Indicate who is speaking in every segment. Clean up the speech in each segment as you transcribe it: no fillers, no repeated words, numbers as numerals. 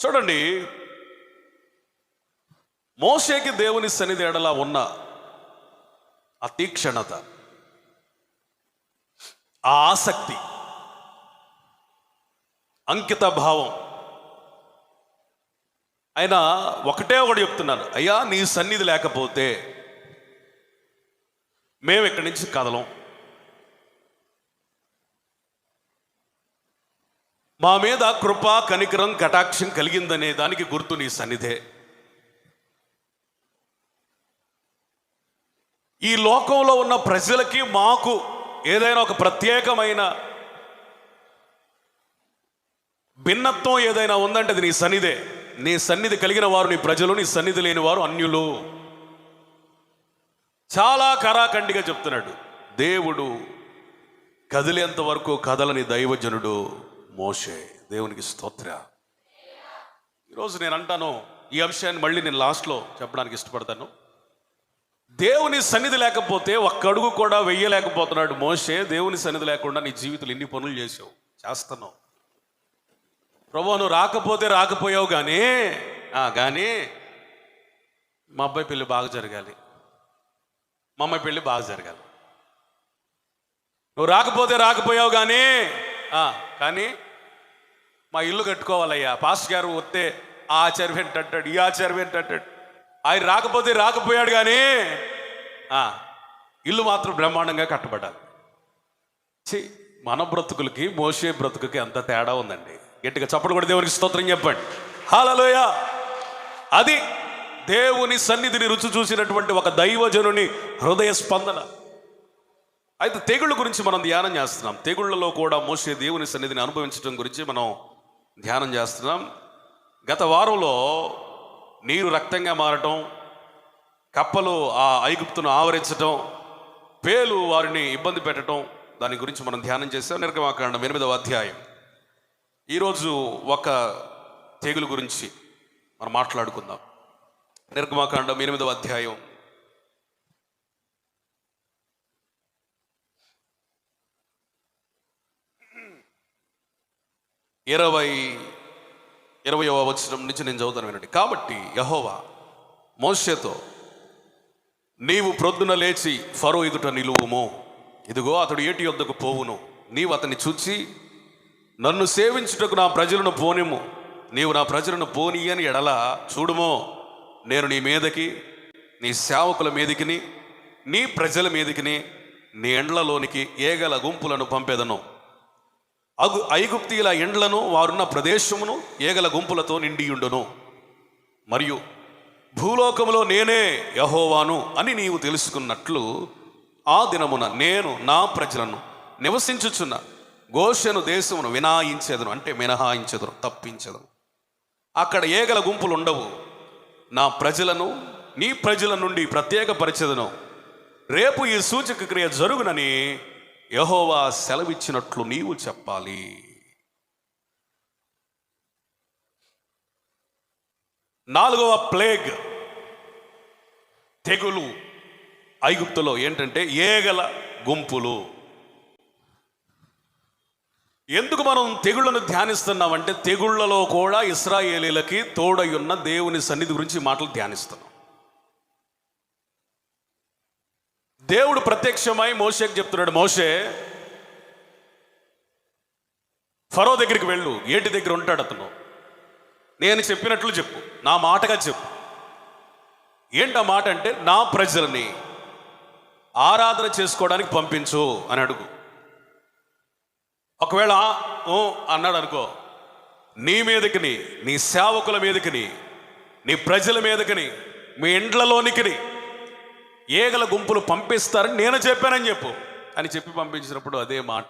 Speaker 1: చూడండి, మోషేకి దేవుని సన్నిధి ఎడల ఉన్న ఆ తీక్షణత, ఆ ఆసక్తి, అంకిత భావం, ఆయన ఒకటే ఒకటి చెప్తున్నాను, అయ్యా నీ సన్నిధి లేకపోతే మేము ఇక్కడి నుంచి కదలం, మా మీద కృప కనికరం కటాక్షం కలిగిందనే దానికి గుర్తు నీ సన్నిధే. ఈ లోకంలో ఉన్న ప్రజలకి మాకు ఏదైనా ఒక ప్రత్యేకమైన భిన్నత్వం ఏదైనా ఉందంటే అది నీ సన్నిధే. నీ సన్నిధి కలిగిన వారు నీ ప్రజలు, నీ సన్నిధి లేని వారు అన్యులు. చాలా కరాఖండిగా చెప్తున్నాడు. దేవుడు కదిలేంత వరకు కదలని దైవజనుడు మోషే. దేవునికి స్తోత్ర. ఈరోజు నేను అంటాను, ఈ అంశాన్ని మళ్ళీ నేను లాస్ట్లో చెప్పడానికి ఇష్టపడతాను. దేవుని సన్నిధి లేకపోతే ఒక్క అడుగు కూడా వెయ్యలేకపోతున్నాడు మోషే. దేవుని సన్నిధి లేకుండా నీ జీవితంలో ఎన్ని పనులు చేస్తున్నావు ప్రభువా, నువ్వు రాకపోతే రాకపోయావు, కానీ మా అబ్బాయి పెళ్ళి బాగా జరగాలి, మా అమ్మాయి పెళ్ళి బాగా జరగాలి. నువ్వు రాకపోతే రాకపోయావు కానీ మా ఇల్లు కట్టుకోవాలయ్యా, పాస్టర్ గారు వస్తే ఆ ఆచార్యం ఏంటంటాడు, ఈ ఆచార్యం ఏంటంటాడు. ఆయన రాకపోతే రాకపోయాడు, కానీ ఇల్లు మాత్రం బ్రహ్మాండంగా కట్టబడాలి. మన బ్రతుకులకి మోషే బ్రతుకుకి అంత తేడా ఉందండి. గట్టిగా చప్పట్లు కూడా దేవునికి స్తోత్రం చెప్పండి. హల్లెలూయా. అది దేవుని సన్నిధిని రుచి చూసినటువంటి ఒక దైవజనుని హృదయ స్పందన. అయితే తెగుళ్ళ గురించి మనం ధ్యానం చేస్తున్నాం. తెగుళ్లలో కూడా మోషే దేవుని సన్నిధిని అనుభవించడం గురించి మనం ధ్యానం చేస్తున్నాం. గత వారంలో నీరు రక్తంగా మారటం, కప్పలు ఆ ఐగుప్తును ఆవరించటం, పేలు వారిని ఇబ్బంది పెట్టడం, దాని గురించి మనం ధ్యానం చేస్తాం. నిర్గమాకాండం 8వ అధ్యాయం. ఈరోజు ఒక తెగులు గురించి మనం మాట్లాడుకుందాం. నిర్గమాకాండం 8వ అధ్యాయం 20వ వచనం నుంచి నేను చదువుతాను, వినండి. కాబట్టి యెహోవా మోషేతో, నీవు ప్రొద్దున లేచి ఫరో ఎదుట నిలువుము, ఇదిగో అతడు ఏటి యొద్దకు పోవును, నీవు అతన్ని చూచి నన్ను సేవించుటకు నా ప్రజలను పోనిము, నీవు నా ప్రజలను పోనీయని ఎడల చూడుమో, నేను నీ మీదకి, నీ సేవకుల మీదకిని, నీ ప్రజల మీదకిని, నీ ఎండ్లలోనికి ఏగల గుంపులను పంపెదను. ఐగుప్తీయుల ఎండ్లను, వారున్న ప్రదేశమును ఏగల గుంపులతో నిండియుండును. మరియు భూలోకములో నేనే యెహోవాను అని నీవు తెలుసుకున్నట్లు ఆ దినమున నేను నా ప్రజలను నివసించుచున్న గోషెను దేశమును వినాయించెదను, అంటే మినహాయించెదను, తప్పించెదను. అక్కడ ఏగల గుంపులు ఉండవు. నా ప్రజలను నీ ప్రజల నుండి ప్రత్యేకపరిచెదను. రేపు ఈ సూచక క్రియ జరుగునని యెహోవా సెలవిచ్చినట్లు నీవు చెప్పాలి. నాలుగవ ప్లేగ్, తెగులు ఐగుప్తులో ఏంటంటే ఏగల గుంపులు. ఎందుకు మనం తెగుళ్లను ధ్యానిస్తున్నామంటే, తెగుళ్లలో కూడా ఇశ్రాయేలీలకి తోడయున్న దేవుని సన్నిధి గురించి మాటలు ధ్యానిస్తున్నాం. దేవుడు ప్రత్యక్షమై మోషేకి చెప్తున్నాడు, మోషే ఫరో దగ్గరికి వెళ్ళు, ఏటి దగ్గర ఉంటాడు అతను, నేను చెప్పినట్లు చెప్పు, నా మాటగా చెప్పు. ఏంటి ఆ మాట అంటే, నా ప్రజల్ని ఆరాధన చేసుకోవడానికి పంపించు అని అడుగు. ఒకవేళ ఓ అన్నాడు అనుకో, నీ మీదకిని, నీ సేవకుల మీదకిని, నీ ప్రజల మీదకిని, మీ ఇండ్లలోనికి ఏగల గుంపులు పంపిస్తారని నేను చెప్పానని చెప్పు అని చెప్పి పంపించినప్పుడు అదే మాట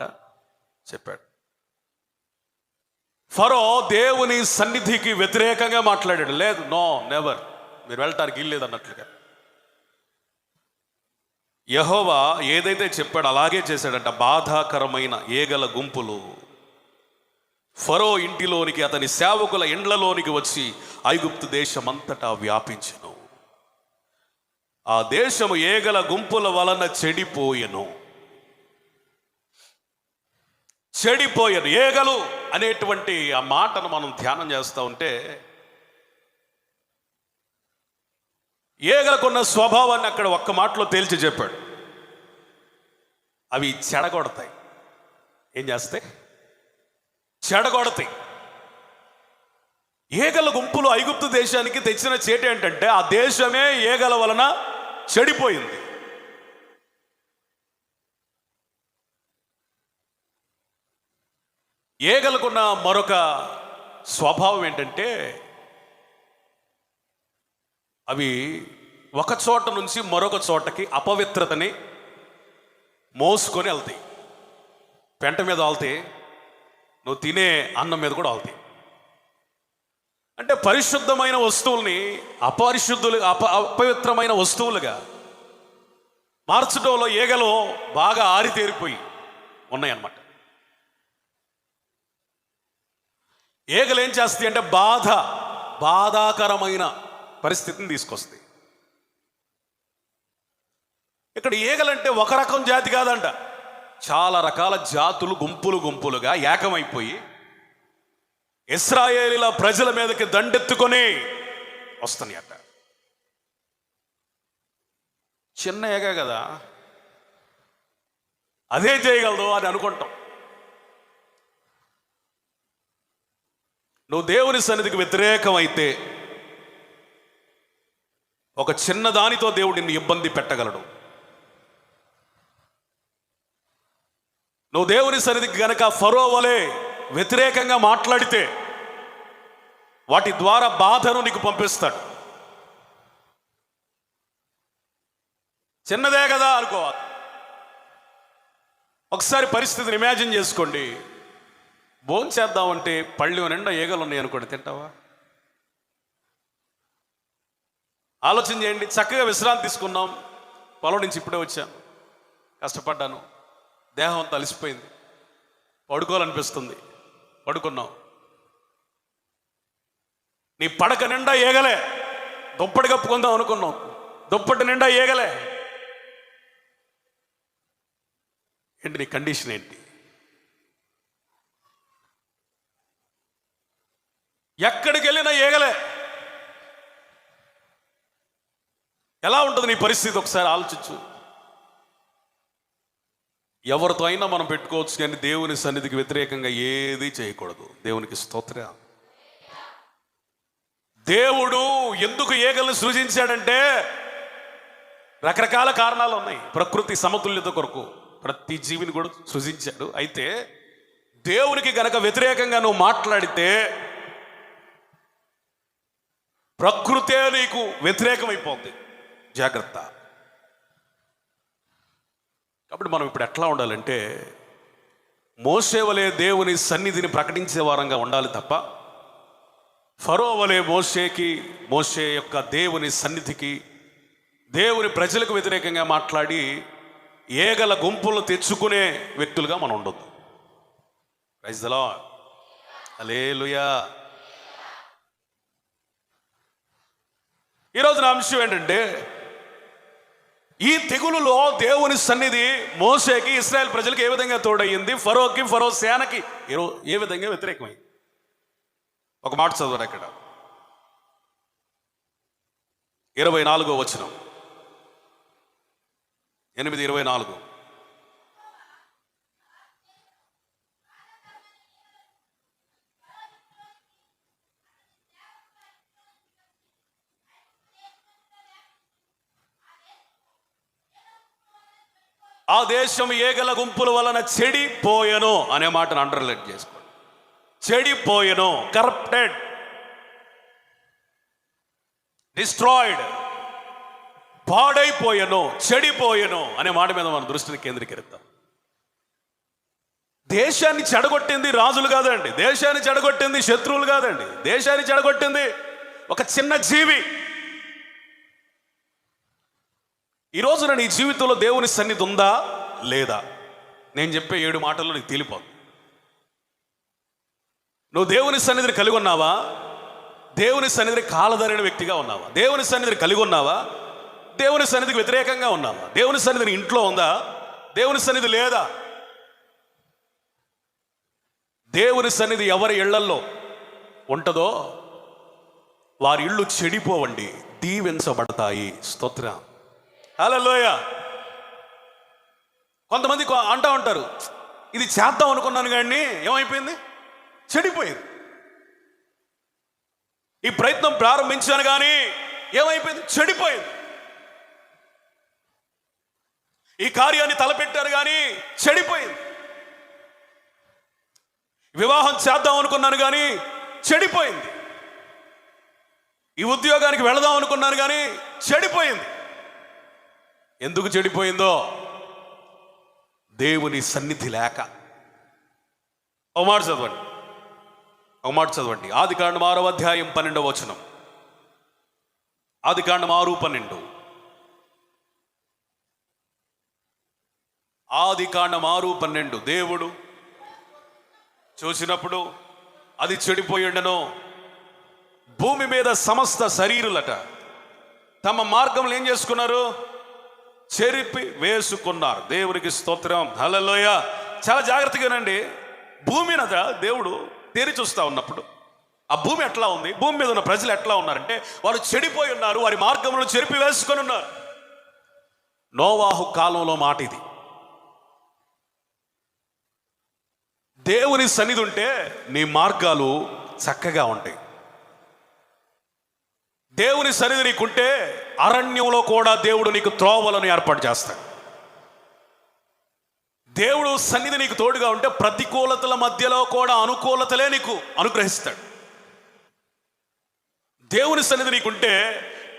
Speaker 1: చెప్పాడు. ఫరో దేవుని సన్నిధికి వ్యతిరేకంగా మాట్లాడాడు. లేదు, నో, నెవర్, మీరు వెళ్ళటానికి ఇల్లేదు అన్నట్లుగా. యెహోవా ఏదైతే చెప్పాడో అలాగే చేశాడంట. బాధాకరమైన ఏగల గుంపులు ఫరో ఇంటిలోనికి, అతని సేవకుల ఇండ్లలోనికి వచ్చి ఐగుప్తు దేశమంతటా వ్యాపించెను. ఆ దేశము ఏగల గుంపుల వలన చెడిపోయెను. చెడిపోయాను. ఏగలు అనేటువంటి ఆ మాటను మనం ధ్యానం చేస్తూ ఉంటే ఏగలకున్న స్వభావాన్ని అక్కడ ఒక్క మాటలో తేల్చి చెప్పాడు. అవి చెడగొడతాయి. ఏం చేస్తాయి? చెడగొడతాయి. ఏగల గుంపులు ఐగుప్తు దేశానికి తెచ్చిన చేటు ఏంటంటే ఆ దేశమే ఏగల వలన చెడిపోయింది. ఏగలకున్న మరొక స్వభావం ఏంటంటే అవి ఒక చోట నుంచి మరొక చోటకి అపవిత్రతని మోసుకొని వెళ్తాయి. పెంట మీద వాళ్తాయి, నువ్వు తినే అన్నం మీద కూడా వాళ్తాయి. అంటే పరిశుద్ధమైన వస్తువుల్ని అపవిత్రమైన వస్తువులుగా మార్చడంలో ఏగలు బాగా ఆరితేరిపోయి ఉన్నాయన్నమాట. ఏగలు ఏం చేస్తాయి అంటే బాధాకరమైన పరిస్థితిని తీసుకొస్తాయి. ఇక్కడ ఏగలంటే ఒక రకం జాతి కాదంట, చాలా రకాల జాతులు గుంపులుగా ఏకమైపోయి ఇశ్రాయేలీల ప్రజల మీదకి దండెత్తుకొని వస్తున్నాయి అట. చిన్న ఏగ కదా, అదే చేయగలదు అని అనుకుంటాం. నువ్వు దేవుని సన్నిధికి వ్యతిరేకమైతే ఒక చిన్న దానితో దేవుడు నిన్ను ఇబ్బంది పెట్టగలడు. నువ్వు దేవుని సన్నిధికి గనక ఫరో వలె వ్యతిరేకంగా మాట్లాడితే వాటి ద్వారా బాధను నీకు పంపిస్తాడు. చిన్నదే కదా అనుకోవాలి. ఒకసారి పరిస్థితిని ఇమాజిన్ చేసుకోండి. భోంచేద్దామంటే పళ్ళు నిండా ఏగలు ఉన్నాయి అనుకోండి, తింటావా? ఆలోచన చేయండి. చక్కగా విశ్రాంతి తీసుకున్నాం, పొలం నుంచి ఇప్పుడే వచ్చాను, కష్టపడ్డాను, దేహం అంతా అలసిపోయింది, పడుకోవాలనిపిస్తుంది, పడుకున్నాం. నీ పడక నిండా ఏగలే, దుప్పటి కప్పుకుందాం అనుకున్నాం, దుప్పటి నిండా ఏగలే. ఏంటి నీ కండిషన్ ఏంటి? ఎక్కడికి వెళ్ళినా ఏగలే. ఎలా ఉంటుంది నీ పరిస్థితి? ఒకసారి ఆలోచించు. ఎవరితో అయినా మనం పెట్టుకోవచ్చు, కానీ దేవుని సన్నిధికి వ్యతిరేకంగా ఏది చేయకూడదు. దేవునికి స్తోత్రం. దేవుడు ఎందుకు ఏగలను సృజించాడంటే రకరకాల కారణాలు ఉన్నాయి. ప్రకృతి సమతుల్యత కొరకు ప్రతి జీవిని కూడా సృజించాడు. అయితే దేవునికి గనక వ్యతిరేకంగా నువ్వు మాట్లాడితే ప్రకృతే నీకు వ్యతిరేకమైపోద్ది. జాగ్రత్త. కాబట్టి మనం ఇప్పుడు ఎట్లా ఉండాలంటే మోషే వలె దేవుని సన్నిధిని ప్రకటించే వారంగా ఉండాలి తప్ప ఫరో వలె మోషే యొక్క దేవుని సన్నిధికి, దేవుని ప్రజలకు వ్యతిరేకంగా మాట్లాడి ఏగల గుంపులను తెచ్చుకునే వ్యక్తులుగా మనం ఉండొద్దు. Praise the Lord. హల్లెలూయా. ఈరోజు నా అంశం ఏంటంటే ఈ తెగులులో దేవుని సన్నిధి మోషేకి, ఇశ్రాయేల్ ప్రజలకు ఏ విధంగా తోడయ్యింది, ఫరోకి, ఫరో సేనకి ఏ విధంగా వ్యతిరేకమైంది. ఒక మాట చదవరు అక్కడ 24వ వచనం, 8:24. ఆ దేశం ఏగల గుంపుల వలన చెడిపోయెను అనే మాటను అండర్లైన్ చేసుకోండి. చెడిపోయెను, కరప్టెడ్, డిస్ట్రాయిడ్, పాడైపోయెను, చెడిపోయెను అనే మాట మీద మన దృష్టిని కేంద్రీకరిద్దాం. దేశాన్ని చెడగొట్టింది రాజులు కాదండి, దేశాన్ని చెడగొట్టింది శత్రువులు కాదండి, దేశాన్ని చెడగొట్టింది ఒక చిన్న జీవి. ఈ రోజున నీ జీవితంలో దేవుని సన్నిధి ఉందా లేదా? నేను చెప్పే 7 మాటల్లో నీకు తేలిపోదు. నువ్వు దేవుని సన్నిధిని కలిగి ఉన్నావా? దేవుని సన్నిధిని కాలదరిన వ్యక్తిగా ఉన్నావా? దేవుని సన్నిధిని కలిగి ఉన్నావా? దేవుని సన్నిధికి వ్యతిరేకంగా ఉన్నావా? దేవుని సన్నిధిని ఇంట్లో ఉందా? దేవుని సన్నిధి లేదా? దేవుని సన్నిధి ఎవరి ఇళ్లల్లో ఉంటుందో వారి ఇళ్ళు చెడిపోవండి, దీవించబడతాయి. స్తోత్రం, హల్లెలూయా. కొంతమంది అంటూ ఉంటారు, ఇది చేద్దాం అనుకున్నాను కానీ ఏమైపోయింది, చెడిపోయింది. ఈ ప్రయత్నం ప్రారంభించాను కానీ ఏమైపోయింది, చెడిపోయింది. ఈ కార్యాన్ని తలపెట్టారు కానీ చెడిపోయింది. వివాహం చేద్దాం అనుకున్నాను కానీ చెడిపోయింది. ఈ ఉద్యోగానికి వెళదాం అనుకున్నాను కానీ చెడిపోయింది. ఎందుకు చెడిపోయిందో, దేవుని సన్నిధి లేక. ఒక మాట చదవండి, ఆదికాండం 6వ అధ్యాయం 12వ వచనం. ఆదికాండం 6:12. ఆదికాండం 6:12. దేవుడు చూసినప్పుడు అది చెడిపోయిండెను. భూమి మీద సమస్త శరీరులట తమ మార్గంలో ఏం చేసుకున్నారు, చెరిపి వేసుకున్నారు. దేవునికి స్తోత్రం, హల్లెలూయా. చాలా జాగ్రత్తగానండి. భూమినట దేవుడు తేరి చూస్తా ఉన్నప్పుడు ఆ భూమి ఎట్లా ఉంది, భూమి మీద ఉన్న ప్రజలు ఎట్లా ఉన్నారంటే వారు చెడిపోయి ఉన్నారు, వారి మార్గంలో చెరిపి వేసుకొని ఉన్నారు. నోవాహు కాలంలో మాట ఇది. దేవుని సన్నిధి ఉంటే నీ మార్గాలు చక్కగా ఉంటాయి. దేవుని సన్నిధి నీకుంటే అరణ్యంలో కూడా దేవుడు నీకు త్రోవలను ఏర్పాటు చేస్తాడు. దేవుడు సన్నిధి నీకు తోడుగా ఉంటే ప్రతికూలతల మధ్యలో కూడా అనుకూలతలే నీకు అనుగ్రహిస్తాడు. దేవుని సన్నిధి నీకుంటే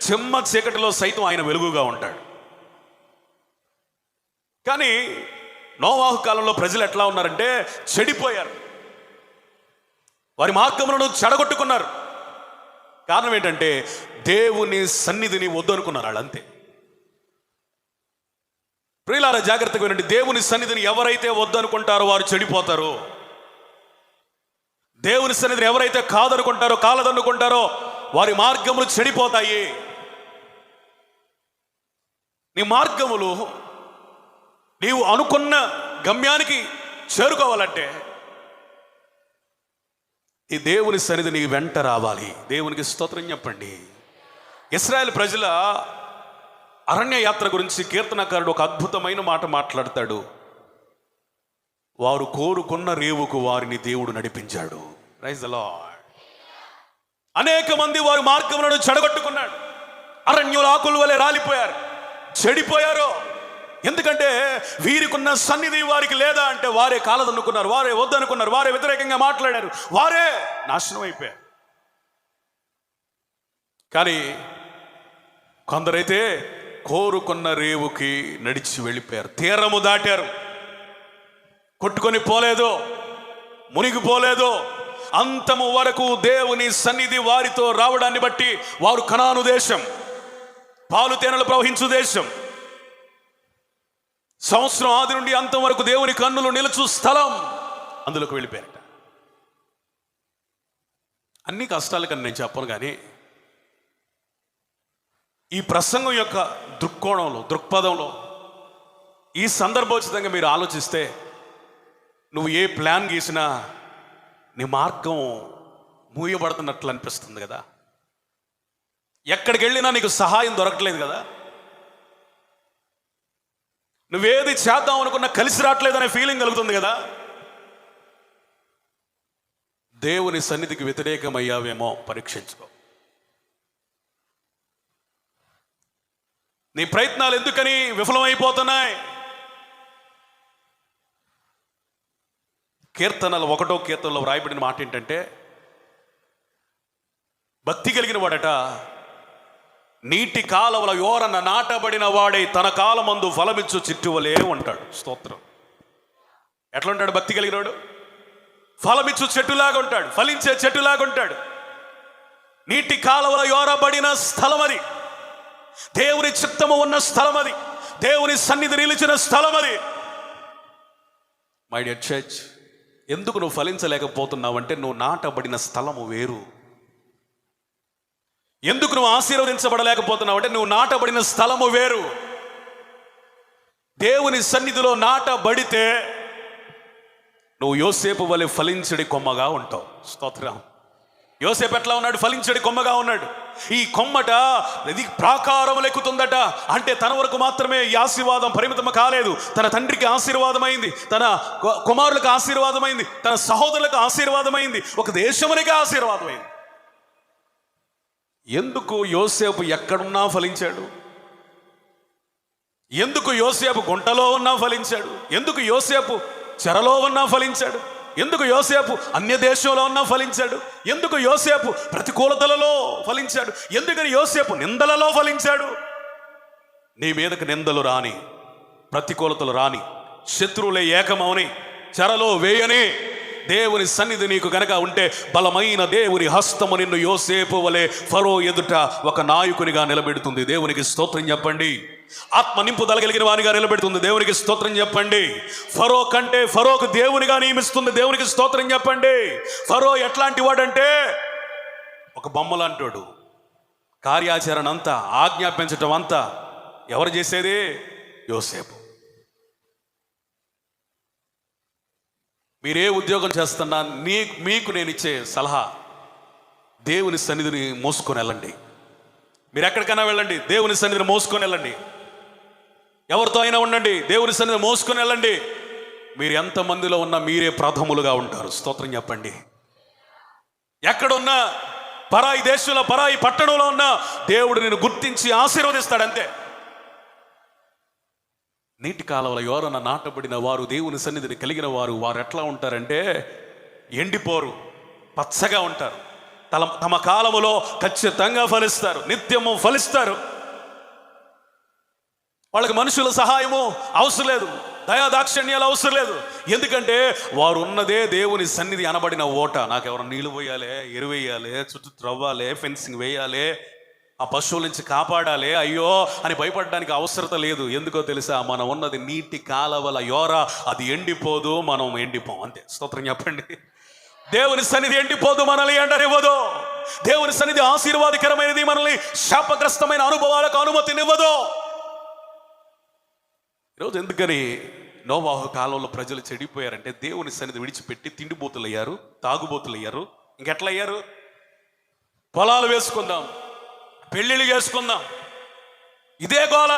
Speaker 1: చెమ్మ చీకటిలో సైతం ఆయన వెలుగుగా ఉంటాడు. కానీ నోవాహు కాలంలో ప్రజలు ఎట్లా ఉన్నారంటే చెడిపోయారు, వారి మార్గములను చెడగొట్టుకున్నారు. కారణం ఏంటంటే దేవుని సన్నిధిని వద్దనుకున్నారు వాళ్ళు, అంతే. ప్రియులారా, జాగ్రత్తగా వినండి. దేవుని సన్నిధిని ఎవరైతే వద్దనుకుంటారో వారు చెడిపోతారు. దేవుని సన్నిధిని ఎవరైతే కాలదనుకుంటారో వారి మార్గములు చెడిపోతాయి. నీ మార్గములు నీవు అనుకున్న గమ్యానికి చేరుకోవాలంటే ఈ దేవుని సన్నిధి నీ వెంట రావాలి. దేవునికి స్తోత్రం చెప్పండి. ఇశ్రాయేలు ప్రజల అరణ్య యాత్ర గురించి కీర్తనకారుడు ఒక అద్భుతమైన మాట మాట్లాడతాడు. వారు కోరుకున్న రేవుకు వారిని దేవుడు నడిపించాడు. Praise the Lord. అనేక మంది వారి మార్గములను చెడగొట్టుకున్నాడు. అరణ్యుల ఆకుల వలె రాలిపోయారు, చెడిపోయారు. ఎందుకంటే వీరికున్న సన్నిధి వారికి లేదా అంటే వారే కాలదనుకున్నారు, వారే వద్దనుకున్నారు, వారే వ్యతిరేకంగా మాట్లాడారు, వారే నాశనం అయిపోయారు. కానీ కొందరైతే కోరుకున్న రేవుకి నడిచి వెళ్ళిపోయారు, తీరము దాటారు, కొట్టుకొని పోలేదు, మునిగిపోలేదు. అంతము వరకు దేవుని సన్నిధి వారితో రావడాన్ని బట్టి వారు కనాను దేశం, పాలు తేనెలు ప్రవహించు దేశం, సంవత్సరం ఆది నుండి అంతం వరకు దేవుని కన్నులు నిలుచు స్థలం, అందులోకి వెళ్ళిపోయారట. అన్ని కష్టాలు కన్నా నేను చెప్పను, కానీ ఈ ప్రసంగం యొక్క దృక్పథంలో ఈ సందర్భోచితంగా మీరు ఆలోచిస్తే నువ్వు ఏ ప్లాన్ గీసినా నీ మార్గం మూయబడుతున్నట్లు అనిపిస్తుంది కదా. ఎక్కడికి వెళ్ళినా నీకు సహాయం దొరకట్లేదు కదా. నువ్వేది చేద్దాం అనుకున్నా కలిసి రావట్లేదనే ఫీలింగ్ కలుగుతుంది కదా. దేవుని సన్నిధికి వ్యతిరేకమయ్యావేమో పరీక్షించుకో. నీ ప్రయత్నాలు ఎందుకని విఫలమైపోతున్నాయి? కీర్తనలు 1వ కీర్తనలో వ్రాయబడిన మాట ఏంటంటే, భక్తి కలిగిన వాడట నీటి కాలవల యోరన నాటబడిన వాడై తన కాలమందు ఫలమిచ్చు చిట్టువలే ఉంటాడు. స్తోత్రం. ఎట్లా ఉంటాడు భక్తి కలిగినవాడు? ఫలమిచ్చు చెట్టులాగా ఉంటాడు, ఫలించే చెట్టులాగా ఉంటాడు. నీటి కాలవల యోరబడిన స్థలం అది, దేవుని చిత్తము ఉన్న స్థలం అది, దేవుని సన్నిధి నిలిచిన స్థలం అది. మై డియర్ చర్చ్, ఎందుకు నువ్వు ఫలించలేకపోతున్నావు అంటే నువ్వు నాటబడిన స్థలము వేరు. ఎందుకు నువ్వు ఆశీర్వదించబడలేకపోతున్నావు అంటే నువ్వు నాటబడిన స్థలము వేరు. దేవుని సన్నిధిలో నాటబడితే నువ్వు యోసేపు వలె ఫలించడి కొమ్మగా ఉంటావు. స్తోత్రం. యోసేపు ఎట్లా ఉన్నాడు? ఫలించడి కొమ్మగా ఉన్నాడు. ఈ కొమ్మట ఇది ప్రాకారం లెక్కుతుందట. అంటే తన వరకు మాత్రమే ఈ ఆశీర్వాదం పరిమితం కాలేదు. తన తండ్రికి ఆశీర్వాదమైంది, తన కుమారులకు ఆశీర్వాదమైంది, తన సహోదరులకు ఆశీర్వాదమైంది, ఒక దేశమునికి ఆశీర్వాదమైంది. ఎందుకు యోసేపు ఎక్కడున్నా ఫలించాడు? ఎందుకు యోసేపు గుంటలో ఉన్నా ఫలించాడు? ఎందుకు యోసేపు చెరలో ఉన్నా ఫలించాడు? ఎందుకు యోసేపు అన్య దేశంలో ఉన్నా ఫలించాడు? ఎందుకు యోసేపు ప్రతికూలతలలో ఫలించాడు? ఎందుకని యోసేపు నిందలలో ఫలించాడు? నీ మీదకు నిందలు రాని, ప్రతికూలతలు రాని, శత్రువులే ఏకమవని, చెరలో వేయని దేవుని సన్నిధి నీకు గనక ఉంటే బలమైన దేవుని హస్తము నిన్ను యోసేపు వలె ఫరో ఎదుట ఒక నాయకునిగా నిలబెడుతుంది. దేవునికి స్తోత్రం చెప్పండి. ఆత్మ నింపుదల కలిగిన వానిగా నిలబెడుతుంది. దేవునికి స్తోత్రం చెప్పండి. ఫరో కంటే ఫరోకు దేవునిగా నియమిస్తుంది. దేవునికి స్తోత్రం చెప్పండి. ఫరో ఎట్లాంటి వాడంటే ఒక బొమ్మలాంటోడు. కార్యాచరణ అంతా, ఆజ్ఞాపించటం అంతా ఎవరు చేసేది? యోసేపు. మీరే ఉద్యోగం చేస్తున్నా మీకు నేను ఇచ్చే సలహా, దేవుని సన్నిధిని మోసుకొని వెళ్ళండి. మీరు ఎక్కడికైనా వెళ్ళండి, దేవుని సన్నిధిని మోసుకొని వెళ్ళండి. ఎవరితో అయినా ఉండండి, దేవుని సన్నిధిని మోసుకొని వెళ్ళండి. మీరు ఎంతమందిలో ఉన్నా మీరే ప్రథములుగా ఉంటారు. స్తోత్రం చెప్పండి. ఎక్కడున్నా, పరాయి దేశంలో, పరాయి పట్టణంలో ఉన్నా దేవుడు నిన్ను గుర్తించి ఆశీర్వదిస్తాడు. అంతే. నీటి కాలువల ఎవరన్నా నాటబడిన వారు, దేవుని సన్నిధిని కలిగిన వారు ఎట్లా ఉంటారంటే ఎండిపోరు, పచ్చగా ఉంటారు. తమ కాలములో ఖచ్చితంగా ఫలిస్తారు, నిత్యము ఫలిస్తారు. వాళ్ళకి మనుషుల సహాయము అవసరం లేదు, దయాదాక్షిణ్యాలు అవసరం లేదు. ఎందుకంటే వారు ఉన్నదే దేవుని సన్నిధి అనబడిన ఓట. నాకు ఎవరు నీళ్లు పోయాలి, ఎరువేయాలి, చుట్టూ త్రవ్వాలి, ఫెన్సింగ్ వేయాలి, ఆ పశువుల నుంచి కాపాడాలి, అయ్యో అని భయపడడానికి అవసరత లేదు. ఎందుకో తెలుసా? మనం ఉన్నది నీటి కాలవల యోర. అది ఎండిపోదు, మనం ఎండిపోం. అంతే. స్తోత్రం చెప్పండి. దేవుని సన్నిధి ఎండిపోదు, మనల్ని ఎండనివ్వదు. దేవుని సన్నిధి ఆశీర్వాదకరమైనది, మనల్ని శాపగ్రస్తమైన అనుభవాలకు అనుమతినివ్వదు. ఈరోజు ఎందుకని నోవాహు కాలంలో ప్రజలు చెడిపోయారంటే దేవుని సన్నిధి విడిచిపెట్టి తిండిబోతులు అయ్యారు, తాగుబోతులు అయ్యారు. ఇంకెట్లా అయ్యారు? పొలాలు వేసుకుందాం, పెళ్ళిళ్ళు చేసుకుందాం, ఇదే గోల.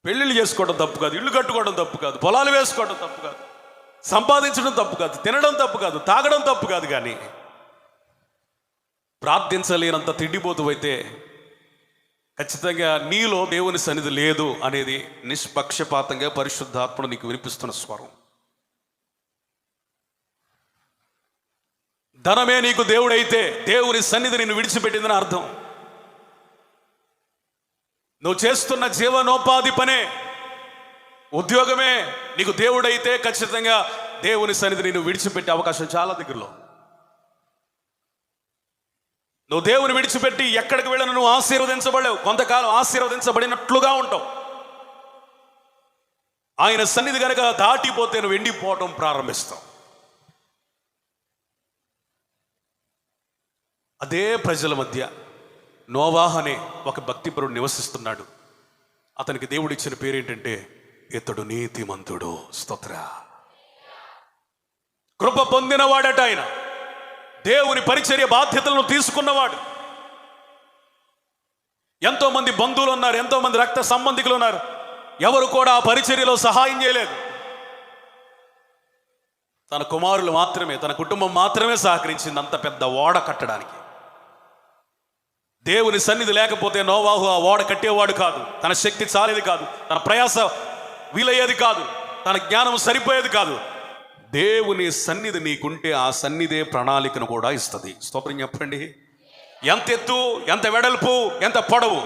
Speaker 1: పెళ్ళిళ్ళు చేసుకోవడం తప్పు కాదు, ఇల్లు కట్టుకోవడం తప్పు కాదు, పొలాలు వేసుకోవడం తప్పు కాదు, సంపాదించడం తప్పు కాదు, తినడం తప్పు కాదు, తాగడం తప్పు కాదు. కానీ ప్రార్థించలేనంత తిండిపోతు అయితే ఖచ్చితంగా నీలో దేవుని సన్నిధి లేదు అనేది నిష్పక్షపాతంగా పరిశుద్ధాత్ముడు నీకు వినిపిస్తున్న స్వరం. ధనమే నీకు దేవుడైతే దేవుని సన్నిధి నిన్ను విడిచిపెట్టిందని అర్థం. నువ్వు చేస్తున్న జీవనోపాధి పనే, ఉద్యోగమే నీకు దేవుడైతే ఖచ్చితంగా దేవుని సన్నిధి నిన్ను విడిచిపెట్టే అవకాశం చాలా దగ్గరలో. నువ్వు దేవుని విడిచిపెట్టి ఎక్కడికి వెళ్ళను నువ్వు ఆశీర్వదించబడలేవు. కొంతకాలం ఆశీర్వదించబడినట్లుగా ఉంటావు. ఆయన సన్నిధి కనుక దాటిపోతే నువ్వు ఎండిపోవటం ప్రారంభిస్తావు. అదే ప్రజల మధ్య నోవాహు అనే ఒక భక్తిపరుడు నివసిస్తున్నాడు. అతనికి దేవుడు ఇచ్చిన పేరేంటంటే ఇతడు నీతిమంతుడు. స్తోత్ర. కృప పొందినవాడట ఆయన. దేవుని పరిచర్య బాధ్యతలను తీసుకున్నవాడు. ఎంతో మంది బంధువులు ఉన్నారు, ఎంతో మంది రక్త సంబంధికులు ఉన్నారు. ఎవరు కూడా ఆ పరిచర్యలో సహాయం చేయలేదు. తన కుమారులు మాత్రమే, తన కుటుంబం మాత్రమే సహకరించింది అంత పెద్ద ఓడ కట్టడానికి. దేవుని సన్నిధి లేకపోతే నోవాహు ఆ ఓడ కట్టేవాడు కాదు. తన శక్తి చాలేది కాదు, తన ప్రయాస వీలయ్యేది కాదు, తన జ్ఞానం సరిపోయేది కాదు. దేవుని సన్నిధి నీకుంటే ఆ సన్నిధే ప్రణాళికను కూడా ఇస్తుంది. స్తోత్రం చెప్పండి. ఎంత ఎత్తు, ఎంత వెడల్పు, ఎంత పొడవు,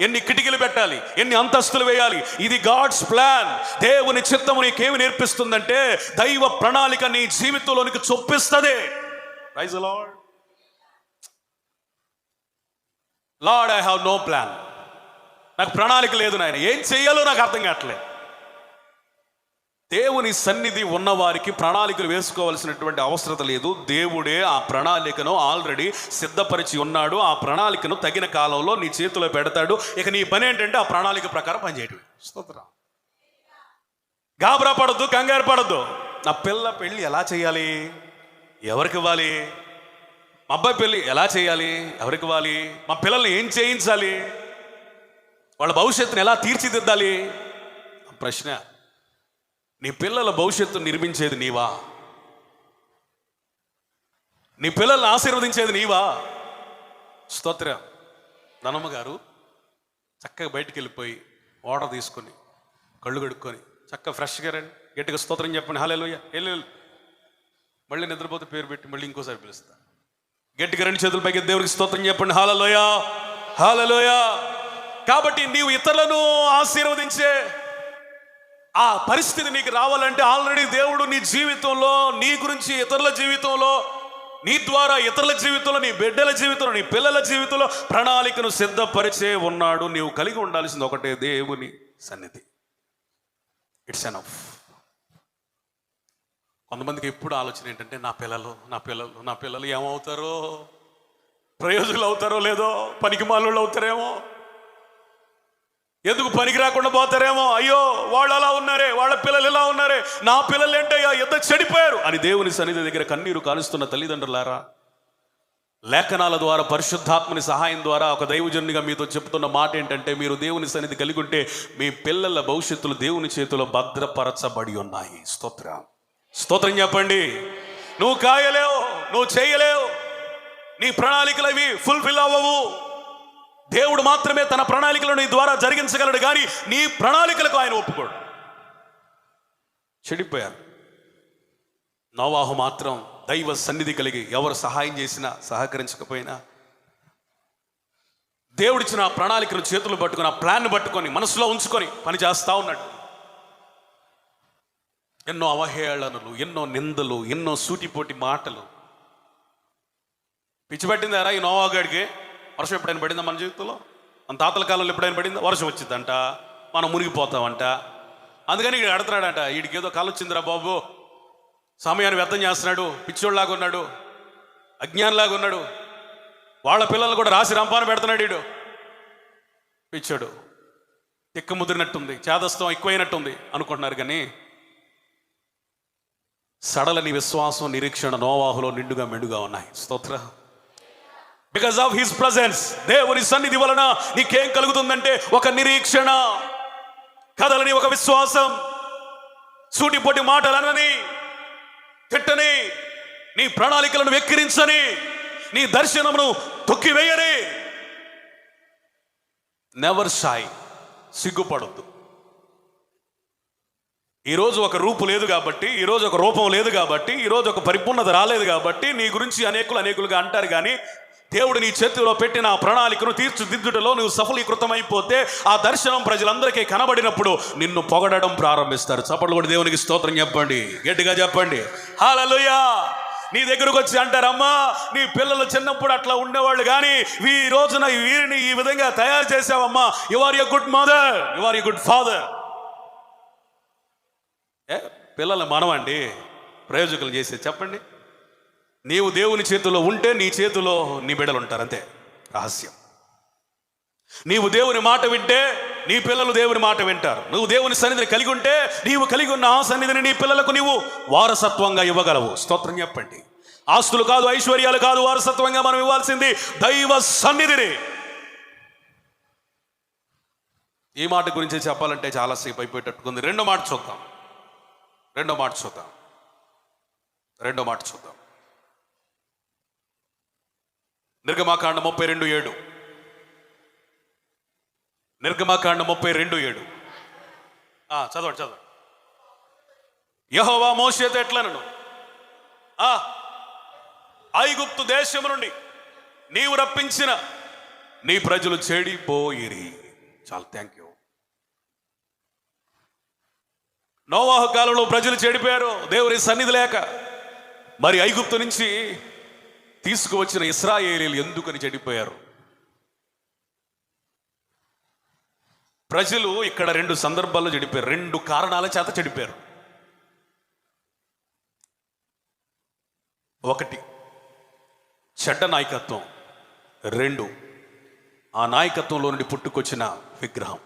Speaker 1: ఎన్ని కిటికీలు పెట్టాలి, ఎన్ని అంతస్తులు వేయాలి, ఇది గాడ్స్ ప్లాన్. దేవుని చిత్తము నీకేమి నేర్పిస్తుందంటే దైవ ప్రణాళిక నీ జీవితంలోనికి చొప్పిస్తుంది. Praise the Lord. Lord, I have no plan. నాకు ప్రణాళిక లేదు నాయన, ఏం చెయ్యాలో నాకు అర్థం కావట్లేదు. దేవుని సన్నిధి ఉన్నవారికి ప్రణాళికలు వేసుకోవాల్సినటువంటి అవసరం లేదు. దేవుడే ఆ ప్రణాళికను ఆల్రెడీ సిద్ధపరిచి ఉన్నాడు. ఆ ప్రణాళికను తగిన కాలంలో నీ చేతిలో పెడతాడు. ఇక నీ పని ఏంటంటే ఆ ప్రణాళిక ప్రకారం పనిచేయటం. స్తోత్రం. గాబరా పడద్దు, కంగారు పడద్దు. నా పిల్ల పెళ్ళి ఎలా చేయాలి, ఎవరికి ఇవ్వాలి? మా అబ్బాయి పెళ్ళి ఎలా చేయాలి, ఎవరికి ఇవ్వాలి? మా పిల్లల్ని ఏం చేయించాలి, వాళ్ళ భవిష్యత్తుని ఎలా తీర్చిదిద్దాలి? ప్రశ్న. నీ పిల్లల భవిష్యత్తు నిర్మించేది నీవా? నీ పిల్లల్ని ఆశీర్వదించేది నీవా? స్తోత్రం. ధనమ్మ గారు చక్కగా బయటికి వెళ్ళిపోయి వాటర్ తీసుకొని కళ్ళు కడుక్కొని చక్కగా ఫ్రెష్గా రండి, గట్టిగా స్తోత్రం చెప్పండి, హల్లెలూయా. మళ్ళీ నిద్రపోతే పేరు పెట్టి మళ్ళీ ఇంకోసారి పిలుస్తా. గట్టిగా రెండు చేతుల పైకి దేవుడికి స్తోత్రం చెప్పండి, హల్లెలూయా, హల్లెలూయా. కాబట్టి నీవు ఇతరులను ఆశీర్వదించే ఆ పరిస్థితి నీకు రావాలంటే ఆల్రెడీ దేవుడు నీ జీవితంలో, నీ గురించి ఇతరుల జీవితంలో, నీ ద్వారా ఇతరుల జీవితంలో, నీ బిడ్డల జీవితంలో, నీ పిల్లల జీవితంలో ప్రణాళికను సిద్ధపరిచే ఉన్నాడు. నీవు కలిగి ఉండాల్సింది ఒకటే, దేవుని సన్నిధి. It's enough. కొంతమందికి ఎప్పుడు ఆలోచన ఏంటంటే నా పిల్లలు ఏమవుతారో, ప్రయోజకులు అవుతారో లేదో, పనికి మాలోళ్ళు అవుతారేమో, ఎందుకు పనికి రాకుండా పోతారేమో, అయ్యో వాళ్ళు అలా ఉన్నారే, వాళ్ళ పిల్లలు ఇలా ఉన్నారే, నా పిల్లలు ఏంటయ్యా ఎంత చెడిపోయారు అని దేవుని సన్నిధి దగ్గర కన్నీరు కాలుస్తున్న తల్లిదండ్రులారా, లేఖనాల ద్వారా పరిశుద్ధాత్మని సహాయం ద్వారా ఒక దైవజనునిగా మీతో చెప్తున్న మాట ఏంటంటే, మీరు దేవుని సన్నిధి కలిగి ఉంటే మీ పిల్లల భవిష్యత్తులు దేవుని చేతిలో భద్రపరచబడి ఉన్నాయి. స్తోత్రం చెప్పండి. నువ్వు కాయలేవు, నువ్వు చేయలేవు, నీ ప్రణాళికలు అవి ఫుల్ఫిల్ అవ్వవు. దేవుడు మాత్రమే తన ప్రణాళికలు నీ ద్వారా జరిగించగలడు, కానీ నీ ప్రణాళికలకు ఆయన ఒప్పుకోడు. చెడిపోయారు. నోవాహు మాత్రం దైవ సన్నిధి కలిగి ఎవరు సహాయం చేసినా సహకరించకపోయినా దేవుడిచ్చిన ప్రణాళికను చేతులు పట్టుకొని, ఆ ప్లాన్ పట్టుకొని మనసులో ఉంచుకొని పని చేస్తా ఉన్నాడు. ఎన్నో అవహేళనలు, ఎన్నో నిందలు, ఎన్నో సూటిపోటి మాటలు. పిచ్చి పట్టిందారా ఈ నోవాగాడికి? వర్షం ఎప్పుడైనా పడిందా మన జీవితంలో? మన తాతల కాలంలో ఎప్పుడైనా పడిందా? వర్షం వచ్చిందంట, మనం మునిగిపోతామంట. అందుకని ఇక్కడ అడుగుతున్నాడంట, వీడికి ఏదో కాలు వచ్చిందిరా బాబు, సమయాన్ని వ్యర్థం చేస్తున్నాడు, పిచ్చోళ్ళలాగా ఉన్నాడు, అజ్ఞానిలాగా ఉన్నాడు, వాళ్ళ పిల్లలు కూడా రాసి రంపాన పెడుతున్నాడు వీడు, పిచ్చోడు, తిక్క ముదిరినట్టుంది, చేదస్తం ఎక్కువైనట్టుంది అనుకుంటున్నారు. కానీ సడలని విశ్వాసం, నిరీక్షణ నోవాహులో నిండుగా మెండుగా ఉన్నాయి. స్తోత్ర. బికాస్ ఆఫ్ హిస్ ప్రజెన్స్, దేవుని సన్నిధి వలన నీకేం కలుగుతుందంటే ఒక నిరీక్షణ, కదలని ఒక విశ్వాసం, సూటిపోటి మాటలనని, తిట్టని, నీ ప్రణాళికలను వెక్కిరించని, నీ దర్శనమును తొక్కివేయని. Never shy, సిగ్గుపడొద్దు. ఈరోజు ఒక రూపు లేదు కాబట్టి, ఈరోజు ఒక రూపం లేదు కాబట్టి, ఈరోజు ఒక పరిపూర్ణత రాలేదు కాబట్టి నీ గురించి అనేకులుగా అంటారు. కానీ దేవుడు నీ చేతిలో పెట్టిన ఆ ప్రణాళికను తీర్చిదిద్దుటలో నువ్వు సఫలీకృతమైపోతే ఆ దర్శనం ప్రజలందరికీ కనబడినప్పుడు నిన్ను పొగడడం ప్రారంభిస్తారు. చప్పట్లు కూడా దేవునికి స్తోత్రం చెప్పండి, గట్టిగా చెప్పండి, హల్లెలూయా. నీ దగ్గరకు వచ్చి అంటారమ్మా, నీ పిల్లలు చిన్నప్పుడు అట్లా ఉండేవాళ్ళు, కానీ ఈ రోజున వీరిని ఈ విధంగా తయారు చేసావమ్మా, you are a good mother, you are a good father. పిల్లలు మనమండి ప్రయోజకులు చేసే. చెప్పండి, నీవు దేవుని చేతిలో ఉంటే నీ చేతిలో నీ బిడ్డలు ఉంటారు, అంతే రహస్యం. నీవు దేవుని మాట వింటే నీ పిల్లలు దేవుని మాట వింటారు. నువ్వు దేవుని సన్నిధిని కలిగి ఉంటే నీవు కలిగి ఉన్న ఆ సన్నిధిని నీ పిల్లలకు నీవు వారసత్వంగా ఇవ్వగలవు. స్తోత్రం చెప్పండి. ఆస్తులు కాదు, ఐశ్వర్యాలు కాదు, వారసత్వంగా మనం ఇవ్వాల్సింది దైవ సన్నిధిని. ఈ మాట గురించి చెప్పాలంటే చాలాసేపు అయిపోయేటట్టుకుంది. రెండో మాట చూద్దాం. నిర్గమాకాండం 32:7. నిర్గమాకాండం 32:7. చదవండి. యెహోవా మోషేతో ఎట్లనను, ఐగుప్తు దేశము నుండి నీవు రప్పించిన నీ ప్రజలు చెడిపోయిరి. చాలా థ్యాంక్ యూ. నోవాహు కాలంలో ప్రజలు చెడిపోయారు దేవుని సన్నిధి లేక. మరి ఐగుప్తు నుంచి తీసుకువచ్చిన ఇశ్రాయేలీయులు ఎందుకని చెడిపోయారు? ప్రజలు ఇక్కడ 2 సందర్భాల్లో చెడిపోయారు, 2 కారణాల చేత చెడిపోయారు. 1, చెడ్డ నాయకత్వం. 2, ఆ నాయకత్వంలో నుండి పుట్టుకొచ్చిన విగ్రహం.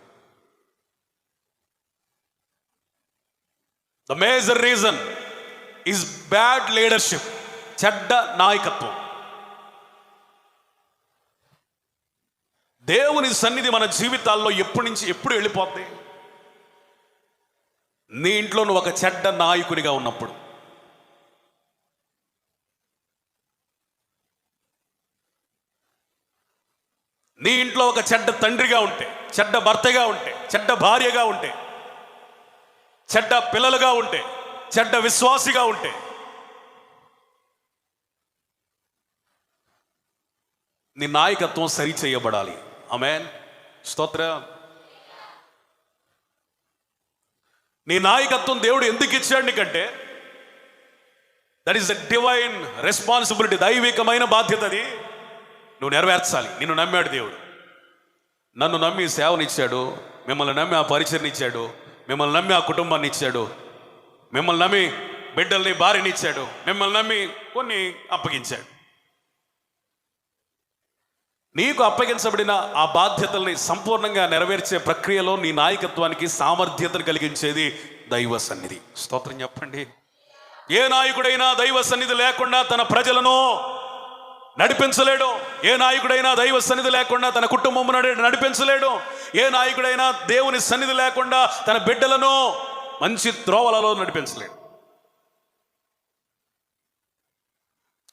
Speaker 1: The major reason is bad leadership, చెడ్డ నాయకత్వం. దేవుని సన్నిధి మన జీవితాల్లో ఎప్పటి నుంచి ఎప్పుడు వెళ్ళిపోద్ది? నీ ఇంట్లో నువ్వు ఒక చెడ్డ నాయకునిగా ఉన్నప్పుడు. నీ ఇంట్లో ఒక చెడ్డ తండ్రిగా ఉంటే, చెడ్డ భర్తగా ఉంటే, చెడ్డ భార్యగా ఉంటే, చెడ్డ పిల్లలుగా ఉంటే, చెడ్డ విశ్వాసిగా ఉంటే, నీ నాయకత్వం సరి చేయబడాలి. ఆమేన్, స్తోత్రం. నీ నాయకత్వం దేవుడు ఎందుకు ఇచ్చాడు నీకంటే, that is the divine responsibility, దైవికమైన బాధ్యత. అది నువ్వు నెరవేర్చాలి. నిన్ను నమ్మాడు దేవుడు, నన్ను నమ్మి సేవనిచ్చాడు, మిమ్మల్ని నమ్మి ఆ పరిచయని ఇచ్చాడు, మిమ్మల్ని నమ్మి ఆ కుటుంబాన్ని ఇచ్చాడు, మిమ్మల్ని నమ్మి బిడ్డల్ని భార్యని ఇచ్చాడు, మిమ్మల్ని నమ్మి కొన్ని అప్పగించాడు. నీకు అప్పగించబడిన ఆ బాధ్యతల్ని సంపూర్ణంగా నెరవేర్చే ప్రక్రియలో నీ నాయకత్వానికి సామర్థ్యతను కలిగించేది దైవ సన్నిధి. స్తోత్రం చెప్పండి. ఏ నాయకుడైనా దైవ సన్నిధి లేకుండా తన ప్రజలను నడిపించలేడు. ఏ నాయకుడైనా దైవ సన్నిధి లేకుండా తన కుటుంబం నడిపించలేడు. ఏ నాయకుడైనా దేవుని సన్నిధి లేకుండా తన బిడ్డలను మంచి త్రోవలలో నడిపించలేడు.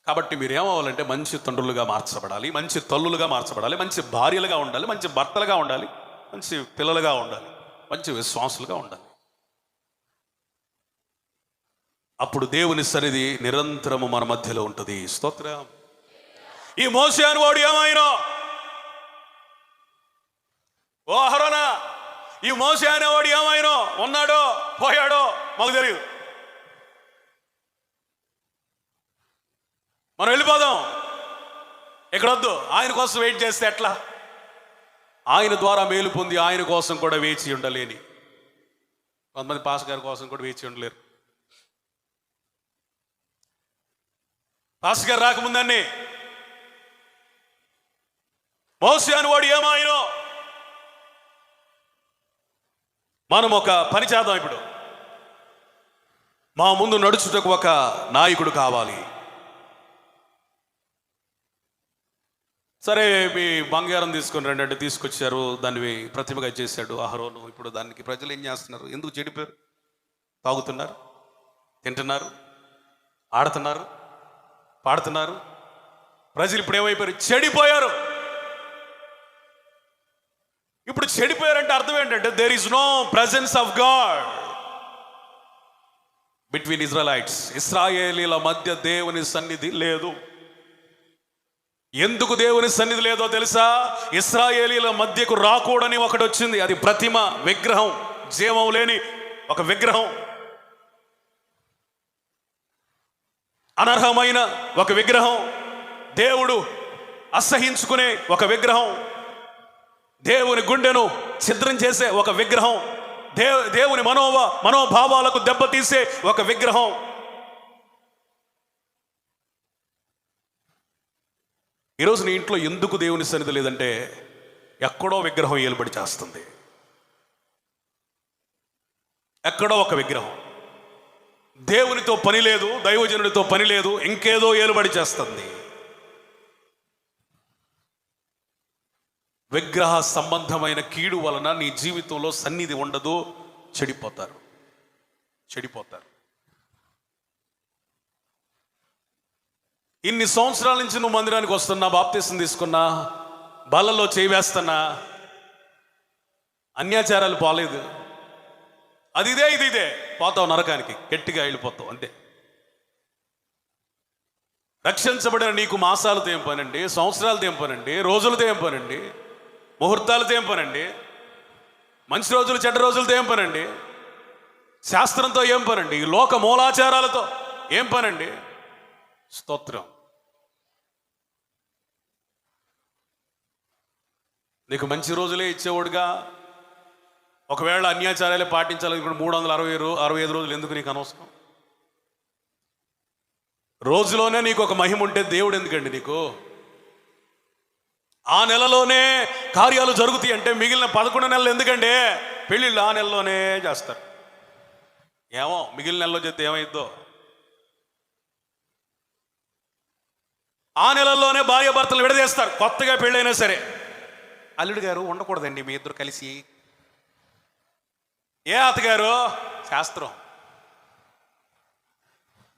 Speaker 1: కాబట్టి మీరు ఏమవ్వాలంటే మంచి తండ్రులుగా మార్చబడాలి, మంచి తల్లులుగా మార్చబడాలి, మంచి భార్యలుగా ఉండాలి, మంచి భర్తలుగా ఉండాలి, మంచి పిల్లలుగా ఉండాలి, మంచి విశ్వాసులుగా ఉండాలి. అప్పుడు దేవుని సన్నిధి నిరంతరము మన మధ్యలో ఉంటుంది. స్తోత్రం. ఈ మోషే అనేవాడు ఏమైనా, ఓ అహరోనా, ఈ మోషే అనేవాడు ఏమైనా ఉన్నాడో పోయాడో మాకు తెలియదు. మనం వెళ్ళిపోదాం, ఇక్కడ వద్దు. ఆయన కోసం వెయిట్ చేస్తే ఎట్లా? ఆయన ద్వారా మేలు పొంది ఆయన కోసం కూడా వేచి ఉండలేని కొంతమంది పాస్ గారి కోసం కూడా వేచి ఉండలేరు. పాస్ గారు రాకముందన్నీ మోషే అనేవాడు ఏమాయనో. మనం ఒక పని చేద్దాం. ఇప్పుడు మా ముందు నడుచుటకు ఒక నాయకుడు కావాలి. సరే, మీ బంగారం తీసుకొని రండి అంటే తీసుకొచ్చారు. దాన్ని ప్రతిభగా చేశాడు అహరోను. ఇప్పుడు దానికి ప్రజలు ఏం చేస్తున్నారు? ఎందుకు చెడిపోయారు? తాగుతున్నారు, తింటున్నారు, ఆడుతున్నారు, పాడుతున్నారు. ప్రజలు ఇప్పుడు ఏమైపోయారు? చెడిపోయారు. ఇప్పుడు చెడిపోయారంటే అర్థం ఏంటంటే there is no presence of God between Israelites. ఇశ్రాయేలీల మధ్య దేవుని సన్నిధి లేదు. ఎందుకు దేవుని సన్నిధి లేదో తెలుసా? ఇశ్రాయేలీల మధ్యకు రాకూడని ఒకటి వచ్చింది. అది ప్రతిమ, విగ్రహం, జీవం లేని ఒక విగ్రహం, అనర్హమైన ఒక విగ్రహం, దేవుడు అసహించుకునే ఒక విగ్రహం, దేవుని గుండెను ఛిద్రం చేసే ఒక విగ్రహం, దేవుని మనోభావాలకు దెబ్బతీసే ఒక విగ్రహం. ఈరోజు నీ ఇంట్లో ఎందుకు దేవుని సన్నిధి లేదంటే ఎక్కడో విగ్రహం ఏలుబడి చేస్తుంది. ఎక్కడో ఒక విగ్రహం. దేవునితో పని లేదు, దైవజనుడితో పని లేదు, ఇంకేదో ఏలుబడి చేస్తుంది. విగ్రహ సంబంధమైన కీడు వలన నీ జీవితంలో సన్నిధి ఉండదు. చెడిపోతారు. ఇన్ని సంవత్సరాల నుంచి నువ్వు మందిరానికి వస్తున్నా, బాప్తీసం తీసుకున్నా, బల్లలో చేయి వేస్తున్నా, అన్యాచారాలు పోలేదు. అది ఇదే పోతావు నరకానికి, గట్టిగా వెళ్ళిపోతావు అంతే. రక్షించబడిన నీకు మాసాలతో ఏం పనండి, సంవత్సరాలతో ఏం పనండి, రోజులతో ఏం పనండి, ముహూర్తాలతో ఏం పనండి, మంచి రోజులు చెడ్డ రోజులతో ఏం పనండి, శాస్త్రంతో ఏం పనండి, లోక మూలాచారాలతో ఏం పనండి. స్తోత్రం. నీకు మంచి రోజులే ఇచ్చేవాడుగా. ఒకవేళ అన్యాచారాలే పాటించాలనుకుంటే 365 రోజులు ఎందుకు నీకు అనవసరం? రోజులోనే నీకు ఒక మహిమ ఉంటే దేవుడు ఎందుకండి నీకు? ఆ నెలలోనే కార్యాలు జరుగుతాయి అంటే మిగిలిన 11 నెలలు ఎందుకండి? పెళ్ళిళ్ళు ఆ నెలలోనే చేస్తారు. ఏమో మిగిలిన నెలలో చెప్తే ఏమైద్దో. ఆ నెలల్లోనే భార్య భర్తలు విడదీస్తారు, కొత్తగా పెళ్ళైనా సరే. అల్లుడు గారు ఉండకూడదండి మీ ఇద్దరు కలిసి. ఏ అత్తగారు? శాస్త్రం.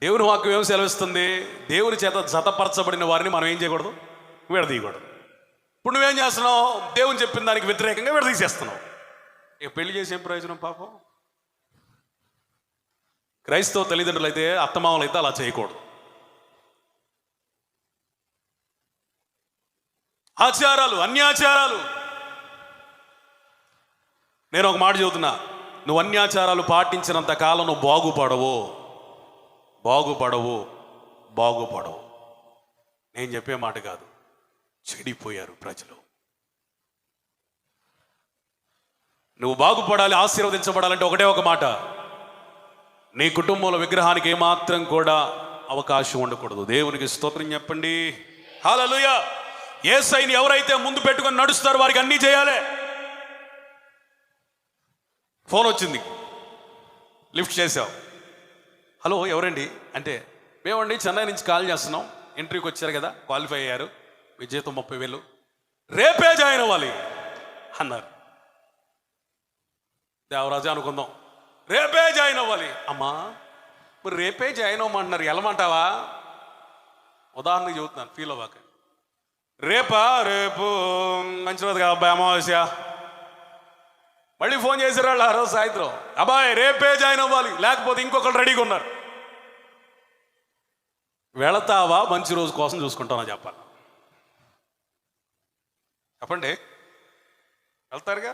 Speaker 1: దేవుని వాక్యం ఏం సెలవిస్తుంది? దేవుని చేత జతపరచబడిన వారిని మనం ఏం చేయకూడదు? విడదీయకూడదు. ఇప్పుడు నువ్వేం చేస్తున్నావు? దేవుని చెప్పిన దానికి వ్యతిరేకంగా విడదీసేస్తున్నావు. ఇక పెళ్లి చేసే ప్రయోజనం పాపం. క్రైస్తవ తల్లిదండ్రులు అయితే, అత్తమామలు అయితే అలా చేయకూడదు. ఆచారాలు, అన్యాచారాలు. నేను ఒక మాట చెబుతున్నా, నువ్వు అన్యాచారాలు పాటించినంత కాలం నువ్వు బాగుపడవు. నేను చెప్పే మాట కాదు, చెడిపోయారు ప్రజలు. నువ్వు బాగుపడాలి, ఆశీర్వదించబడాలంటే ఒకటే ఒక మాట, నీ కుటుంబంలో విగ్రహానికి ఏమాత్రం కూడా అవకాశం ఉండకూడదు. దేవునికి స్తోత్రం చెప్పండి. హల్లెలూయా. యేసయ్యని ఎవరైతే ముందు పెట్టుకొని నడుస్తారో వారికి అన్నీ చేయాలి. ఫోన్ వచ్చింది, లిఫ్ట్ చేసావు. హలో ఎవరండి అంటే, మేమండి చెన్నై నుంచి కాల్ చేస్తున్నాం, ఇంటర్వ్యూకి వచ్చారు కదా, క్వాలిఫై అయ్యారు, మీ జీతం 30,000, రేపే జాయిన్ అవ్వాలి అన్నారు. దేవరాజు అనుకుందాం, రేపే జాయిన్ అవ్వాలి. అమ్మా మరి రేపే జాయిన్ అవ్వమంటున్నారు, వెళ్ళమంటావా? ఉదాహరణకు చెబుతున్నాను, ఫీల్ అవ్వక. రేపు మంచి రోజు కదా అబ్బాయి, అమావాస్య. మళ్ళీ ఫోన్ చేశారు వాళ్ళు ఆ రోజు సాయంత్రం, అబ్బాయి రేపే జాయిన్ అవ్వాలి, లేకపోతే ఇంకొకరు రెడీగా ఉన్నారు. వెళతావా? మంచి రోజు కోసం చూసుకుంటావా చెప్పాలి. చెప్పండి, వెళ్తారుగా.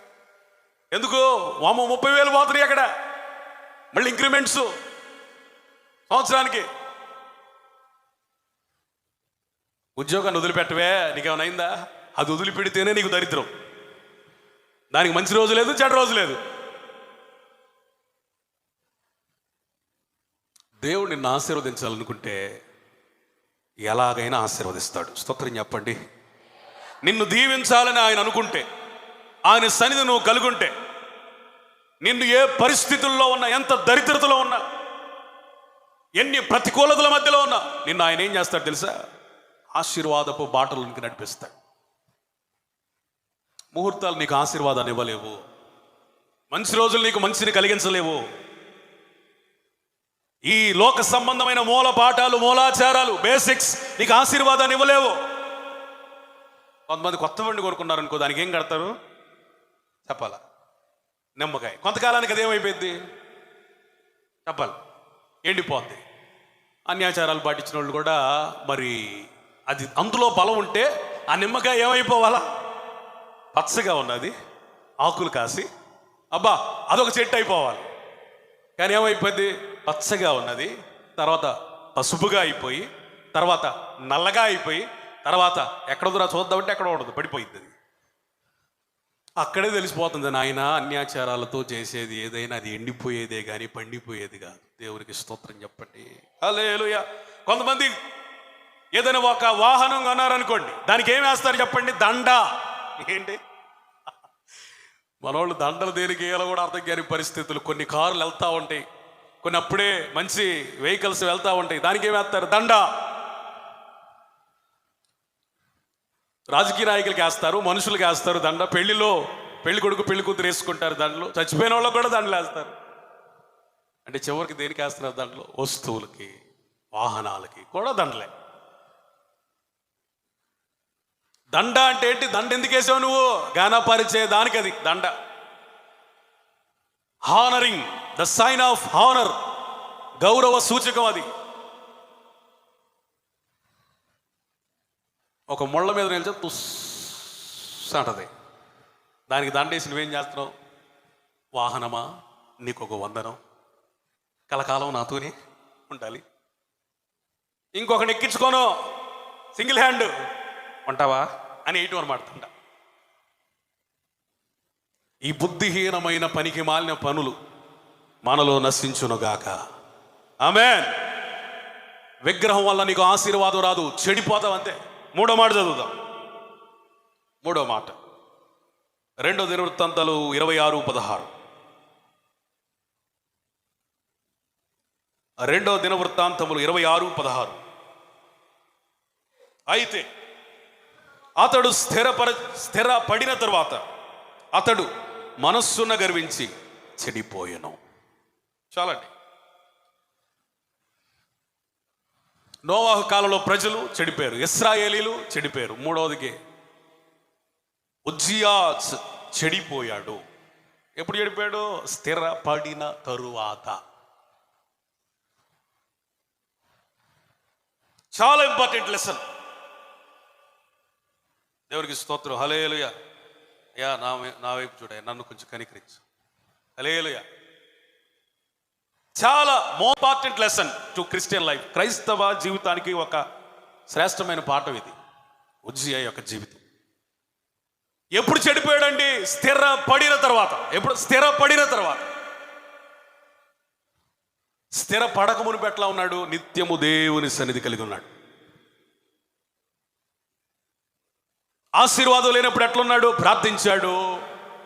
Speaker 1: ఎందుకు? 30,000 పోతున్నాయి అక్కడ, మళ్ళీ ఇంక్రిమెంట్స్ సంవత్సరానికి. ఉద్యోగాన్ని వదిలిపెట్టవే, నీకేమైనా అయిందా? అది వదిలిపెడితేనే నీకు దరిద్రం. దానికి మంచి రోజు లేదు, చెడ్డ రోజు లేదు. దేవుడు నిన్ను ఆశీర్వదించాలనుకుంటే ఎలాగైనా ఆశీర్వదిస్తాడు. స్తోత్రం చెప్పండి. నిన్ను దీవించాలని ఆయన అనుకుంటే, ఆయన సన్నిధి నువ్వు కలుగుంటే, నిన్ను ఏ పరిస్థితుల్లో ఉన్నా, ఎంత దరిద్రతలో ఉన్నా, ఎన్ని ప్రతికూలతల మధ్యలో ఉన్నా, నిన్ను ఆయన ఏం చేస్తాడు తెలుసా? ఆశీర్వాదపు బాటలోనికి నడిపిస్తాడు. ముహూర్తాలు నీకు ఆశీర్వాదాన్ని ఇవ్వలేవు, మంచి రోజులు నీకు మంచిని కలిగించలేవు. ఈ లోక సంబంధమైన మూల పాఠాలు, మూలాచారాలు, బేసిక్స్ నీకు ఆశీర్వాదాన్ని ఇవ్వలేవు. కొంతమంది కొత్త బండి కొనుక్కున్నారు అనుకో, దానికి ఏం కడతారు చెప్పాలా? నిమ్మకాయ. కొంతకాలానికి అదేమైపోయింది చెప్పాలి, ఎండిపోద్ది. అన్యాచారాలు పాటించిన వాళ్ళు కూడా మరి అది అందులో బలం ఉంటే ఆ నిమ్మకాయ ఏమైపోవాలా? పచ్చగా ఉన్నది, ఆకులు కాసి అబ్బా అదొక చెట్టు అయిపోవాలి. కానీ ఏమైపోద్ది? పచ్చగా ఉన్నది, తర్వాత పసుపుగా అయిపోయి, తర్వాత నల్లగా అయిపోయి, తర్వాత ఎక్కడదురా చూద్దామంటే ఎక్కడ ఉండదు, పడిపోయింది. అది అక్కడే తెలిసిపోతుంది, నాయన అన్యాచారాలతో చేసేది ఏదైనా అది ఎండిపోయేదే కానీ పండిపోయేది కాదు. దేవునికి స్తోత్రం చెప్పండి. హల్లెలూయా. కొంతమంది ఏదైనా ఒక వాహనం కొన్నారనుకోండి, దానికి ఏం వేస్తారు చెప్పండి? దండ. ఏంటి మనోళ్ళు దండలు దేనికి వేయాలో కూడా అర్థం కాని పరిస్థితులు. కొన్ని కార్లు వెళ్తూ ఉంటాయి, కొన్ని అప్పుడే మంచి వెహికల్స్ వెళ్తూ ఉంటాయి, దానికి ఏం వేస్తారు? దండ. రాజకీయ నాయకులకి వేస్తారు, మనుషులకి వేస్తారు దండ. పెళ్లిలో పెళ్లి కొడుకు పెళ్లి కూతురు వేసుకుంటారు దండలు, చచ్చిపోయిన వాళ్ళకి కూడా దండలు వేస్తారు. అంటే చివరికి దేనికి వేస్తున్నారు దండలు? వస్తువులకి, వాహనాలకి కూడా దండలే. దండ అంటే ఏంటి? దండ ఎందుకు వేసావు నువ్వు? ఘనపరిచే దానికి అది దండ. Honouring, the sign of honour, గౌరవ సూచకం అది. ఒక ముళ్ళ మీద నిలిచే తుస్ అంటది, దానికి దండేసి నువ్వేం చేస్తున్నావు? వాహనమా, నీకు ఒక వందనం, కలకాలం నాతోనే ఉండాలి, ఇంకొకటి ఎక్కించుకోను, సింగిల్ హ్యాండ్ ఉంటావా అని ఎయిట్ అనమాట. ఈ బుద్ధిహీనమైన పనికి మాలిన పనులు మనలో నశించునుగాక. ఆమేన్. విగ్రహం వల్ల నీకు ఆశీర్వాదం రాదు, చెడిపోతావు అంతే. మూడో మాట చదువుదాం. మూడో మాట 2 దినవృత్తాంతాలు 26:16. రెండవ దినవృత్తాంతములు 26:16. అయితే అతడు స్థిరపడిన తరువాత అతడు మనస్సున గర్వించి చెడిపోయెను. చాలండి. నోవాహు కాలంలో ప్రజలు చెడిపోయారు, ఇశ్రాయేలీలు చెడిపోయారు. మూడవదికి ఉజ్జియా చెడిపోయాడు. ఎప్పుడు చెడిపోయాడు? స్థిరపడిన తరువాత. చాలా ఇంపార్టెంట్ లెసన్. దేవునికి స్తోత్రం. హల్లెలూయా. యా నా వైపు చూడ, నన్ను కొంచెం కనికరించు. హల్లెలూయా. చాలా important lesson to Christian life. క్రైస్తవ జీవితానికి ఒక శ్రేష్టమైన పాఠం ఇది, ఉజ్జియా యొక్క జీవితం. ఎప్పుడు చెడిపోయాడండి? స్థిరపడిన తర్వాత. ఎప్పుడు? స్థిరపడిన తర్వాత. స్థిరపడక మునుపు ఎట్లా ఉన్నాడు? నిత్యము దేవుని సన్నిధి కలిగి ఉన్నాడు. ఆశీర్వాదం లేనప్పుడు ఎట్లున్నాడు? ప్రార్థించాడు,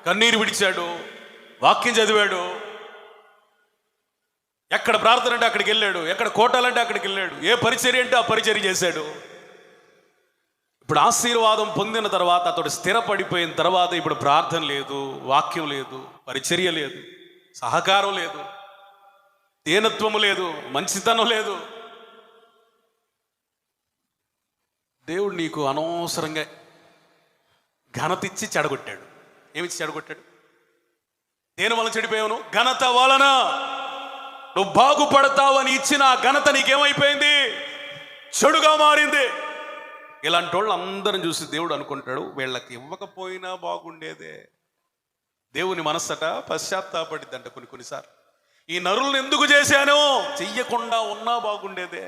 Speaker 1: కన్నీరు విడిచాడు, వాక్యం చదివాడు. ఎక్కడ ప్రార్థన అంటే అక్కడికి వెళ్ళాడు, ఎక్కడ కోటాలంటే అక్కడికి వెళ్ళాడు, ఏ పరిచర్య అంటే ఆ పరిచర్య చేశాడు. ఇప్పుడు ఆశీర్వాదం పొందిన తర్వాత, అతడు స్థిరపడిపోయిన తర్వాత ఇప్పుడు ప్రార్థన లేదు, వాక్యం లేదు, పరిచర్య లేదు, సహకారం లేదు, దీనత్వము లేదు, మంచితనం లేదు. దేవుడు నీకు అనవసరంగా ఘనత ఇచ్చి చెడగొట్టాడు. ఏమిచ్చి చెడగొట్టాడు? దేని వలన చెడిపోయావు? ఘనత వలన. నువ్వు బాగుపడతావని ఇచ్చిన ఆ ఘనత నీకేమైపోయింది? చెడుగా మారింది. ఇలాంటి వాళ్ళు అందరిని చూసి దేవుడు అనుకుంటాడు, వీళ్ళకి ఇవ్వకపోయినా బాగుండేదే. దేవుని మనస్సట పశ్చాత్తాపడిద్దంట కొన్నిసార్లు. ఈ నరులను ఎందుకు చేశాను? చెయ్యకుండా ఉన్నా బాగుండేదే.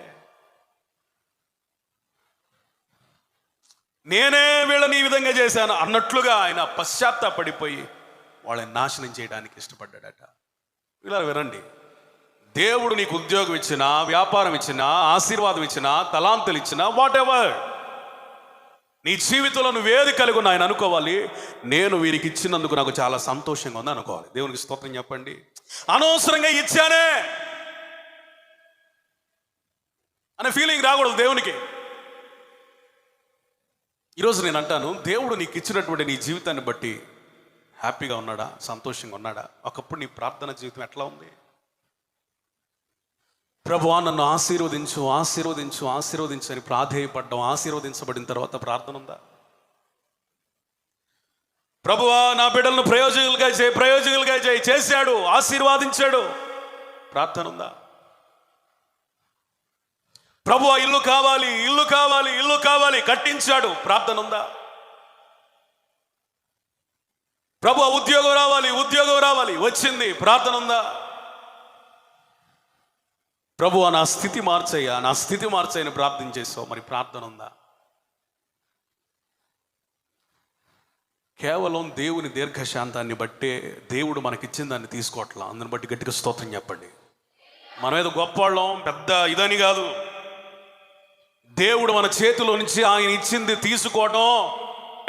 Speaker 1: నేనే వీళ్ళని ఈ విధంగా చేశాను అన్నట్లుగా ఆయన పశ్చాత్తాపడిపోయి వాళ్ళని నాశనం చేయడానికి ఇష్టపడ్డాడట. ఇలా వినండి, దేవుడు నీకు ఉద్యోగం ఇచ్చినా, వ్యాపారం ఇచ్చినా, ఆశీర్వాదం ఇచ్చినా, తలాంతులు ఇచ్చినా, వాట్ ఎవర్ నీ జీవితంలో నువ్వేది కలిగి ఉన్నా ఆయన అనుకోవాలి, నేను వీరికి ఇచ్చినందుకు నాకు చాలా సంతోషంగా ఉంది అనుకోవాలి. దేవునికి స్తోత్రం చెప్పండి. అనవసరంగా ఇచ్చానే అనే ఫీలింగ్ రాకూడదు దేవునికి. ఈరోజు నేను అంటాను, దేవుడు నీకు ఇచ్చినటువంటి నీ జీవితాన్ని బట్టి హ్యాపీగా ఉన్నాడా? సంతోషంగా ఉన్నాడా? ఒకప్పుడు నీ ప్రార్థన జీవితం ఎట్లా ఉంది? ప్రభువా నన్ను ఆశీర్వదించు, ఆశీర్వదించు, ఆశీర్వదించు అని ప్రాధేయపడ్డం. ఆశీర్వదించబడిన తర్వాత ప్రార్థన ఉందా? ప్రభువా నా బిడ్డలను ప్రయోజకులుగా చేయి, చేశాడు, ఆశీర్వాదించాడు, ప్రార్థన ఉందా? ప్రభువా ఇల్లు కావాలి, ఇల్లు కావాలి, ఇల్లు కావాలి, కట్టించాడు, ప్రార్థన ఉందా? ప్రభువా ఉద్యోగం రావాలి, ఉద్యోగం రావాలి, వచ్చింది, ప్రార్థన ఉందా? ప్రభువా నా స్థితి మార్చయ్యా, నా స్థితి మార్చయ్యని ప్రార్థన చేసావు, మరి ప్రార్థన ఉందా? కేవలం దేవుని దీర్ఘశాంతాన్ని బట్టే దేవుడు మనకిచ్చిన దాన్ని తీసుకోవట్లా. అందుని బట్టి గట్టిగా స్తోత్రం చెప్పండి. మనం ఏదో గొప్పవాళ్ళం పెద్ద ఇదని కాదు. దేవుడు మన చేతిలో నుంచి ఆయన ఇచ్చింది తీసుకోవడం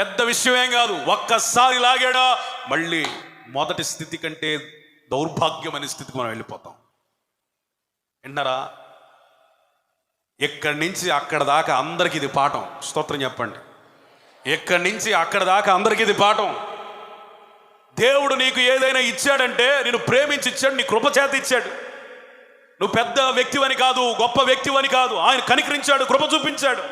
Speaker 1: పెద్ద విషయమేం కాదు. ఒక్కసారి లాగాడా మళ్ళీ మొదటి స్థితి కంటే దౌర్భాగ్యమైన స్థితికి మనం వెళ్ళిపోతాం. విన్నారా? ఇక్కడి నుంచి అక్కడ దాకా అందరికి ఇది పాఠం. స్తోత్రం చెప్పండి. ఇక్కడి నుంచి అక్కడ దాకా అందరికి ఇది పాఠం. దేవుడు నీకు ఏదైనా ఇచ్చాడంటే నేను ప్రేమించి ఇచ్చాడు, నీ కృప చేత ఇచ్చాడు. నువ్వు పెద్ద వ్యక్తివని కాదు, గొప్ప వ్యక్తివని కాదు, ఆయన కనికరించాడు, కృప చూపించాడు.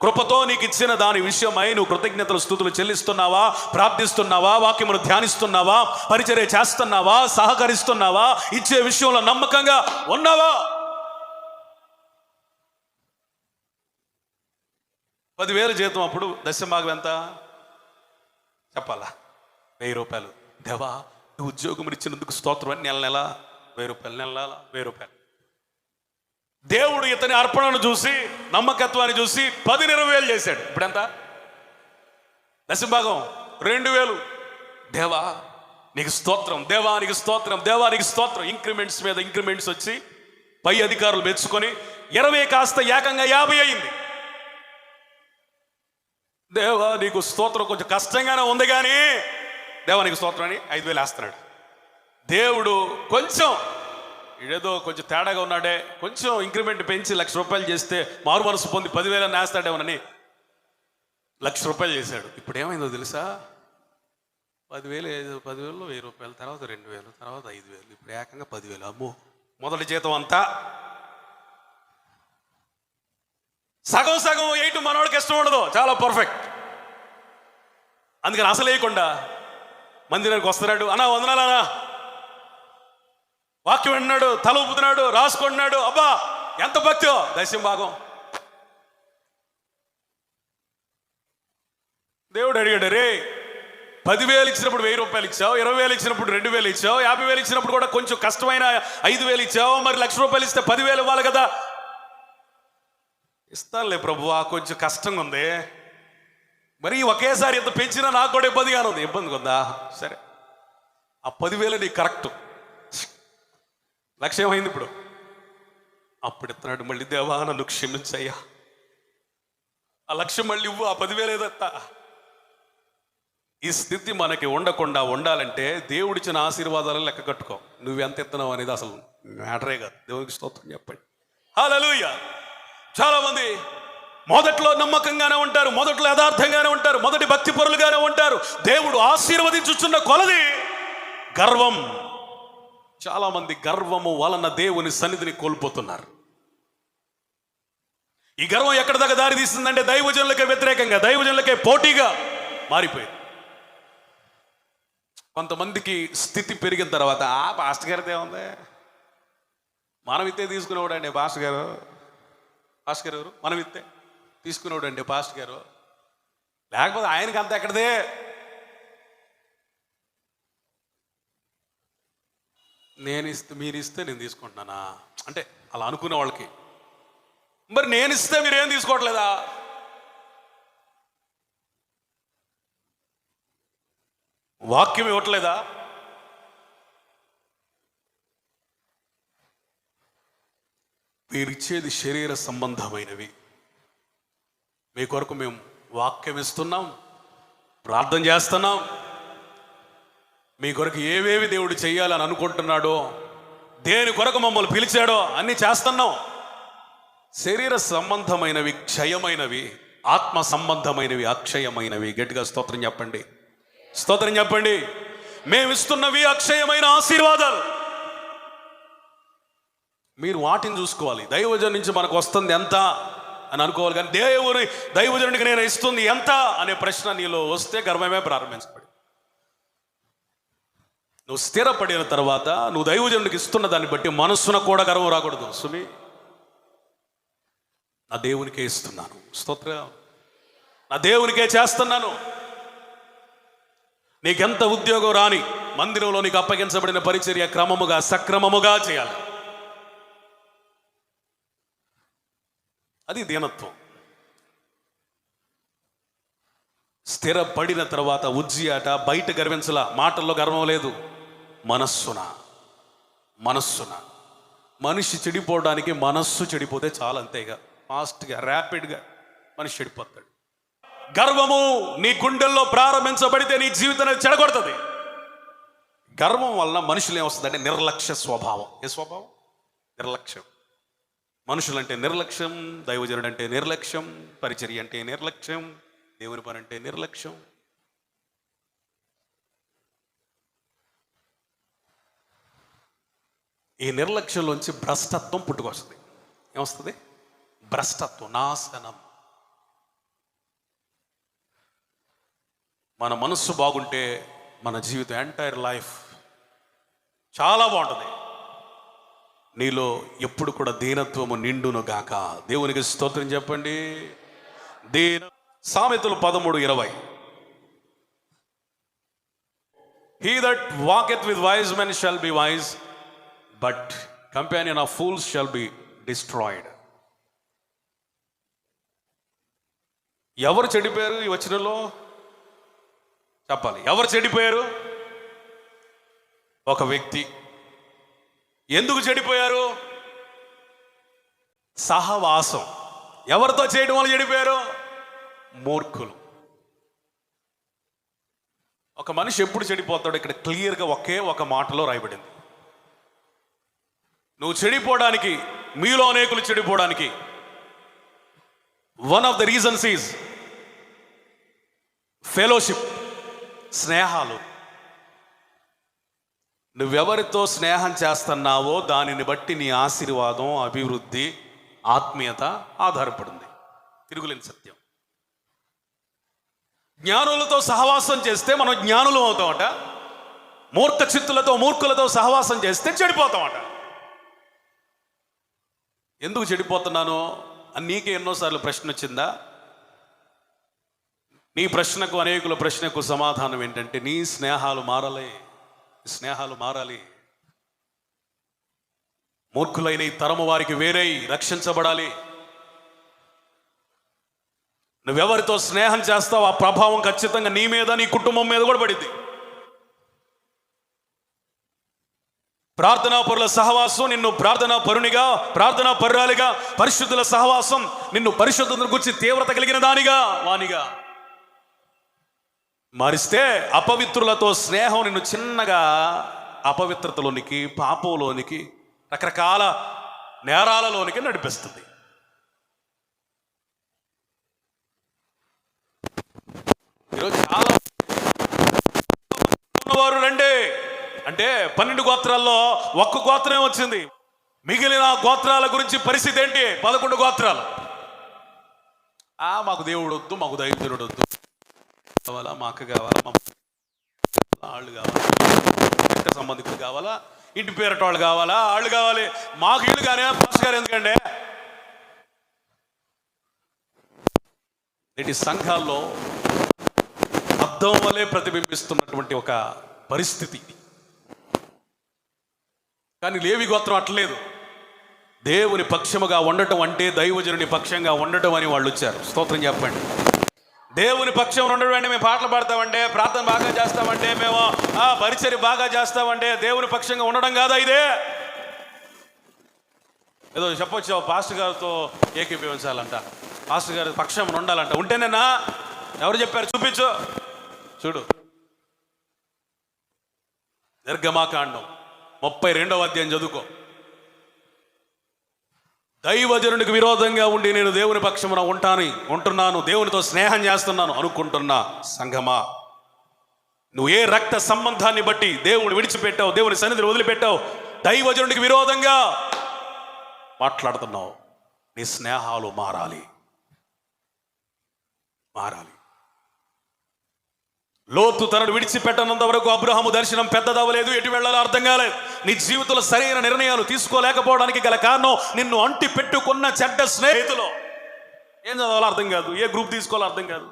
Speaker 1: కృపతో నీకు ఇచ్చిన దాని విషయమై నువ్వు కృతజ్ఞతలు స్తుతులు చెల్లిస్తున్నావా? ప్రార్థిస్తున్నావా? వాక్యమును ధ్యానిస్తున్నావా? పరిచర్య చేస్తున్నావా? సహకరిస్తున్నావా? ఇచ్చే విషయంలో నమ్మకంగా ఉన్నావా? 10,000 జీతం అప్పుడు దశభాగం ఎంత చెప్పాలా? 1000 రూపాయలు. దేవా నువ్వు ఉద్యోగం ఇచ్చినందుకు స్తోత్రం అని నెల 1000 రూపాయలు, నెల 1000 రూపాయలు. దేవుడు ఇతని అర్పణను చూసి, నమ్మకత్వాన్ని చూసి 10,000 చేశాడు. ఇప్పుడెంత? దశభాగం 2,000. దేవా నీకు స్తోత్రం, దేవా నీకు స్తోత్రం, దేవా నీకు స్తోత్రం. ఇంక్రిమెంట్స్ మీద ఇంక్రిమెంట్స్ వచ్చి పై అధికారులు మెచ్చుకొని 20 కాస్త ఏకంగా 50 అయింది. దేవా నీకు స్తోత్రం, కొంచెం కష్టంగానే ఉంది కానీ దేవా నీకు స్తోత్రం అని 5,000 వేస్తున్నాడు. దేవుడు కొంచెం ఏదో కొంచెం తేడాగా ఉన్నాడే, కొంచెం ఇంక్రిమెంట్ పెంచి ₹1,00,000 చేస్తే మారు మనసు పొంది 10,000 నేస్తాడేమోనని ₹1,00,000 చేశాడు. ఇప్పుడు ఏమైందో తెలుసా? 10,000 10,000లో ₹1,000, తర్వాత 2,000, తర్వాత 5,000, ఇప్పుడు ఏకంగా 10,000. అమ్మో, మొదటి జీతం అంతా సగం సగం వేయటం మనవాడికి ఇష్టం ఉండదు, చాలా పర్ఫెక్ట్. అందుకని అసలు వేయకుండా మందిరానికి వస్తున్నాడు, అన్నా వందనాలన్నా, వాక్యం వింటున్నాడు, తల ఊపుతున్నాడు, రాసుకుంటున్నాడు, అబ్బా ఎంత భక్తో, దశం భాగం. దేవుడు అడిగాడు, రే 10,000 ఇచ్చినప్పుడు ₹1,000 ఇచ్చావు, 20,000 ఇచ్చినప్పుడు 2,000 ఇచ్చావు, 50,000 ఇచ్చినప్పుడు కూడా కొంచెం కష్టమైన 5,000 ఇచ్చావు, మరి ₹1,00,000 ఇస్తే 10,000 ఇవ్వాలి కదా. ఇస్తానులే ప్రభువా, కొంచెం కష్టంగా ఉంది, మరి ఒకేసారి ఎంత పెంచినా నాకు కూడా ఇబ్బందిగానే ఉంది. ఇబ్బందిగా ఉందా? సరే, ఆ 10,000 నీకు కరెక్ట్, 1,00,000 ఏమైంది ఇప్పుడు? అప్పుడు ఇస్తున్నాడు మళ్ళీ, దేవా నన్ను క్షమించయ్యా, ఆ 1,00,000 మళ్ళీ ఇవ్వు, ఆ 10,000 ఏదత్తా. ఈ స్థితి మనకి ఉండకుండా ఉండాలంటే దేవుడిచ్చిన ఆశీర్వాదాలను లెక్క కట్టుకో. నువ్వెంత ఇస్తున్నావు అనేది అసలు మ్యాటరే కాదు. దేవుడికి స్తోత్రం చెప్పండి. హల్లెలూయా. చాలా మంది మొదట్లో నమ్మకంగానే ఉంటారు, మొదట్లో యథార్థంగానే ఉంటారు, మొదటి భక్తి పరులుగానే ఉంటారు. దేవుడు ఆశీర్వదించుచున్న కొలది గర్వం. చాలా మంది గర్వము వలన దేవుని సన్నిధిని కోల్పోతున్నారు. ఈ గర్వం ఎక్కడి దాకా దారి తీస్తుందంటే దైవజనులకే వ్యతిరేకంగా, దైవజనులకే పోటీగా మారిపోయింది. కొంతమందికి స్థితి పెరిగిన తర్వాత, పాస్టర్ గారితో ఏముంది, మనం ఇత్తే తీసుకునేవాడు అండి పాస్టర్ గారు. పాస్టర్ గారు ఎవరు? మనం ఇత్తే తీసుకునేవాడు అండి పాస్టర్ గారు, లేకపోతే ఆయనకి అంత ఎక్కడదే. మీరు ఇస్తే నేను తీసుకుంటున్నానా అంటే అలా అనుకునే వాళ్ళకి, మరి నేను ఇస్తే మీరేం తీసుకోవట్లేదా? వాక్యం ఇవ్వట్లేదా? మీరిచ్చేది శరీర సంబంధమైనవి. మీ కొరకు మేము వాక్యం ఇస్తున్నాం, ప్రార్థన చేస్తున్నాం. మీ కొరకు ఏవేవి దేవుడు చేయాలని అనుకుంటున్నాడో, దేని కొరకు మమ్మల్ని పిలిచాడో అన్నీ చేస్తున్నాం. శరీర సంబంధమైనవి క్షయమైనవి, ఆత్మ సంబంధమైనవి అక్షయమైనవి. గట్టిగా స్తోత్రం చెప్పండి, స్తోత్రం చెప్పండి. మేము ఇస్తున్నవి అక్షయమైన ఆశీర్వాదాలు. మీరు వాటిని చూసుకోవాలి. దైవజను నుంచి మనకు వస్తుంది ఎంత అని అనుకోవాలి, కానీ దైవజనుడికి నేను ఇస్తుంది ఎంత అనే ప్రశ్న నీలో వస్తే గర్వమే ప్రారంభించబడి, నువ్వు స్థిరపడిన తర్వాత నువ్వు దైవజనుడికి ఇస్తున్న దాన్ని బట్టి మనస్సున కూడా గర్వం రాకూడదు. సుమి, నా దేవునికే ఇస్తున్నాను, స్తోత్రం, నా దేవునికే చేస్తున్నాను. నీకెంత ఉద్యోగం రాని, మందిరంలో నీకు అప్పగించబడిన పరిచర్య క్రమముగా సక్రమముగా చేయాలి. అది దీనత్వం. స్థిరపడిన తర్వాత ఉజ్జియాట బయట గర్వించలా, మాటల్లో గర్వం లేదు, మనస్సున. మనిషి చెడిపోవడానికి మనస్సు చెడిపోతే చాలా, అంతేగా, ఫాస్ట్గా ర్యాపిడ్గా మనిషి చెడిపోతాడు. గర్వము నీ గుండెల్లో ప్రారంభించబడితే నీ జీవితాన్ని చెడగొడుతుంది. గర్వం వలన మనుషులు ఏమొస్తుందంటే నిర్లక్ష్య స్వభావం. ఏ స్వభావం? నిర్లక్ష్యం. మనుషులంటే నిర్లక్ష్యం, దైవజనుడు అంటే నిర్లక్ష్యం, పరిచర్య అంటే నిర్లక్ష్యం, దేవుని పని అంటే నిర్లక్ష్యం. ఈ నిర్లక్ష్యంలోంచి భ్రష్టత్వం పుట్టుకొస్తుంది. ఏమొస్తుంది? భ్రష్టత్వం, నాశనం. మన మనస్సు బాగుంటే మన జీవితం ఎంటైర్ లైఫ్ చాలా బాగుంటుంది. నీలో ఎప్పుడు కూడా దీనత్వము నిండును గాక. దేవునికి స్తోత్రం చెప్పండి. సామెతలు 13:20. He that walketh with wise men shall be wise, but companion of fools shall be destroyed. ఎవరు చెడిపోయారు ఈ వచనంలో? చెప్పాలి. ఎవరు చెడిపోయారు? ఒక వ్యక్తి. ఎందుకు చెడిపోయారు? సహవాసం. ఎవరితో చేయడం వల్ల చెడిపోయారు? మూర్ఖులు. ఒక మనిషి ఎప్పుడు చెడిపోతాడో ఇక్కడ క్లియర్గా ఒకే ఒక మాటలో రాయబడింది. నువ్వు చెడిపోవడానికి, మీలో అనేకులు చెడిపోవడానికి one of the reasons is fellowship, స్నేహాలు. నువ్వెవరితో స్నేహం చేస్తున్నావో దానిని బట్టి నీ ఆశీర్వాదం, అభివృద్ధి, ఆత్మీయత ఆధారపడింది. తిరుగులేని సత్యం. జ్ఞానులతో సహవాసం చేస్తే మనం జ్ఞానులు అవుతామట, మూర్ఖ చిత్తులతో, మూర్ఖులతో సహవాసం చేస్తే చెడిపోతామట. ఎందుకు చెడిపోతున్నాను అని నీకే ఎన్నోసార్లు ప్రశ్న వచ్చిందా? నీ ప్రశ్నకు, అనేకుల ప్రశ్నకు సమాధానం ఏంటంటే నీ స్నేహాలు మారాలి. స్నేహాలు మారాలి. మూర్ఖులైన ఈ తరము వారికి వేరై రక్షించబడాలి. నువ్వెవరితో స్నేహం చేస్తావు ఆ ప్రభావం ఖచ్చితంగా నీ మీద, నీ కుటుంబం మీద కూడా పడింది. ప్రార్థనా పరుల సహవాసం నిన్ను ప్రార్థనా పరునిగా, ప్రార్థనా పరురాలిగా, పరిశుద్ధుల సహవాసం నిన్ను పరిశుద్ధతను గురించి తీవ్రత కలిగిన దానిగా, వానిగా మారిస్తే, అపవిత్రులతో స్నేహం నిన్ను చిన్నగా అపవిత్రతలోనికి, పాపంలోనికి, రకరకాల నేరాలలోనికి నడిపిస్తుంది. ఈరోజు చాలా ఉన్నవారు రండి అంటే 12 గోత్రాల్లో ఒక్క గోత్రమే వచ్చింది. మిగిలిన గోత్రాల గురించి పరిస్థితి ఏంటి? 11 గోత్రాలు. మాకు దేవుడు వద్దు, మాకు దైవజనుడు వద్దు, కావాలా, మా అక్క కావాలా, మా వాళ్ళు కావాలా, ఇంటి సంబంధికులు కావాలా, ఇంటి పేరట వాళ్ళు కావాలా, వాళ్ళు కావాలి, మాకు ఇల్లు కానీ పాస్ గారు ఎందుకండి? నేటి సంఘాల్లో అద్దం వలె ప్రతిబింబిస్తున్నటువంటి ఒక పరిస్థితి. కానీ లేవి గోత్రం అట్లేదు. దేవుని పక్షముగా ఉండటం అంటే దైవజనుని పక్షంగా ఉండటం అని వాళ్ళు వచ్చారు. స్తోత్రం చెప్పండి. దేవుని పక్షం ఉండడం అంటే మేము పాటలు పాడతామంటే, ప్రార్థన బాగా చేస్తామంటే, మేము పరిచర్య బాగా చేస్తామంటే దేవుని పక్షంగా ఉండడం కాదా ఇదే? ఏదో చెప్పొచ్చు పాస్టర్ గారితో ఏకీభవించాలంట, పాస్టర్ గారి పక్షం ఉండాలంట. ఉంటేనేనా? ఎవరు చెప్పారు? చూపించు. చూడు, నిర్గమాకాండం 32వ అధ్యాయం చదువుకో. దైవజనునికి విరోధంగా ఉండి నేను దేవుని పక్షమున ఉంటున్నాను, దేవునితో స్నేహం చేస్తున్నాను అనుకుంటున్నా సంఘమా, నువ్వు ఏ రక్త సంబంధాన్ని బట్టి దేవుని విడిచిపెట్టావు, దేవుని సన్నిధిని వదిలిపెట్టావు, దైవజనుడికి విరోధంగా మాట్లాడుతున్నావు. నీ స్నేహాలు మారాలి. లోతు తనను విడిచిపెట్టనంత వరకు అబ్రహాము దర్శనం పెద్దదవ్వలేదు, ఎటు వెళ్ళాలో అర్థం కాలేదు. నీ జీవితంలో సరైన నిర్ణయాలు తీసుకోలేకపోవడానికి గల కారణం నిన్ను అంటి పెట్టుకున్న చెడ్డ స్నేహితులు. ఏం చదవాలో అర్థం కాదు, ఏ గ్రూప్ తీసుకోవాలో అర్థం కాదు,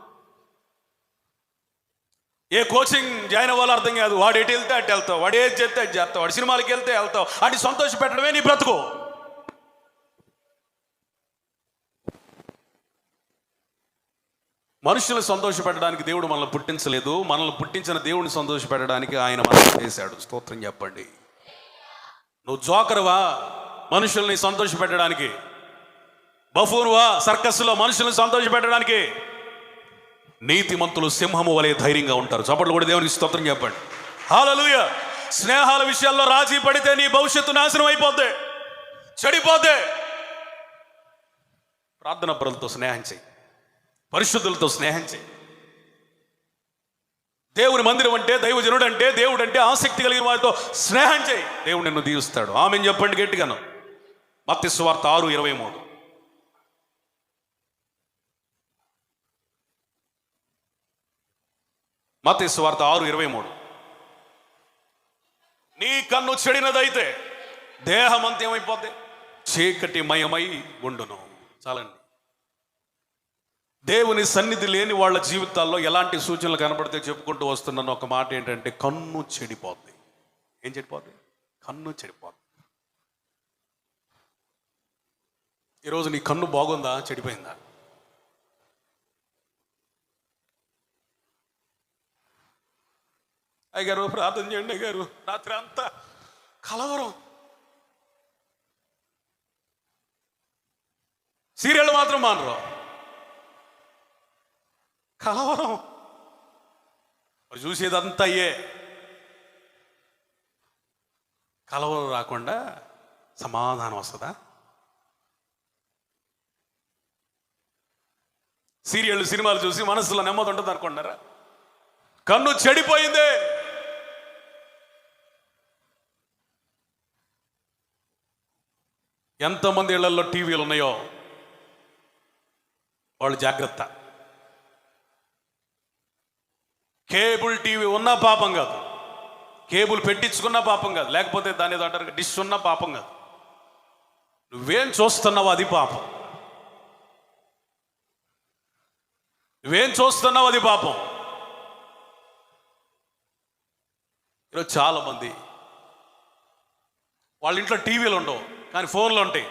Speaker 1: ఏ కోచింగ్ జాయిన్ అవ్వాలో అర్థం కాదు. వాడు ఎటు వెళ్తే అటు వెళ్తావు, వాడు ఏది చేస్తే అది చేస్తావు, వాడు సినిమాలకి వెళ్తే వెళ్తావు. అటు సంతోష పెట్టడమే నీ బ్రతుకు. మనుషులను సంతోషపెట్టడానికి దేవుడు మనల్ని పుట్టించలేదు, మనల్ని పుట్టించిన దేవుడిని సంతోషపెట్టడానికి ఆయన మనల్ని చేశాడు. స్తోత్రం చెప్పండి. నువ్వు జోకరువా మనుషుల్ని సంతోషపెట్టడానికి? బఫూన్వా సర్కస్లో మనుషుల్ని సంతోషపెట్టడానికి? నీతిమంతులు సింహము వలె ధైర్యంగా ఉంటారు. చప్పట్లు కూడా దేవునికి స్తోత్రం చెప్పండి. హల్లెలూయా. స్నేహాల విషయాల్లో రాజీ పడితే నీ భవిష్యత్తు నాశనం అయిపోద్ది, చెడిపోద్ది. ప్రార్థన పరులతో స్నేహం చేయి, పరిశుద్ధులతో స్నేహం చేయి. దేవుని మందిరం అంటే, దైవజనుడు అంటే, దేవుడు అంటే ఆసక్తి కలిగిన వారితో స్నేహం చేయి. దేవుడు నిన్ను దీవిస్తాడు. ఆమేన్ చెప్పండి గట్టిగాను. మత్తయి సువార్త 6:23. మత్తయి సువార్త 6:23. నీ కన్ను చెడినదైతే దేహమంతా ఏమైపోద్ది? చీకటిమయమై ఉండును. చాలండి. దేవుని సన్నిధి లేని వాళ్ళ జీవితాల్లో ఎలాంటి సూచనలు కనబడితే చెప్పుకుంటూ వస్తున్నాను. ఒక మాట ఏంటంటే కన్ను చెడిపోద్ది. ఏం చెడిపోద్ది? కన్ను చెడిపోద్ది. ఈరోజు నీ కన్ను బాగుందా, చెడిపోయిందా? అయ్యగారు ప్రార్థన చేయండి అయ్యగారు, రాత్రి అంతా కలవరం, సీరియల్ మాత్రం మానరు, కలవరం, చూసేదంతా అయ్యే. కలవరం రాకుండా సమాధానం వస్తుందా? సీరియళ్ళు సినిమాలు చూసి మనసులో నెమ్మది ఉంటుంది అనుకుంటారా? కన్ను చెడిపోయిందే. ఎంతమంది ఇళ్లలో టీవీలు ఉన్నాయో వాళ్ళు జాగ్రత్త. కేబుల్ టీవీ ఉన్నా పాపం కాదు, కేబుల్ పెట్టించుకున్నా పాపం కాదు, లేకపోతే దాని ఏదో అంటారు డిష్ ఉన్నా పాపం కాదు. నువ్వేం చూస్తున్నావు అది పాపం. నువ్వేం చూస్తున్నావు అది పాపం. ఈరోజు చాలా మంది వాళ్ళ ఇంట్లో టీవీలు ఉండవు కానీ ఫోన్లు ఉంటాయి.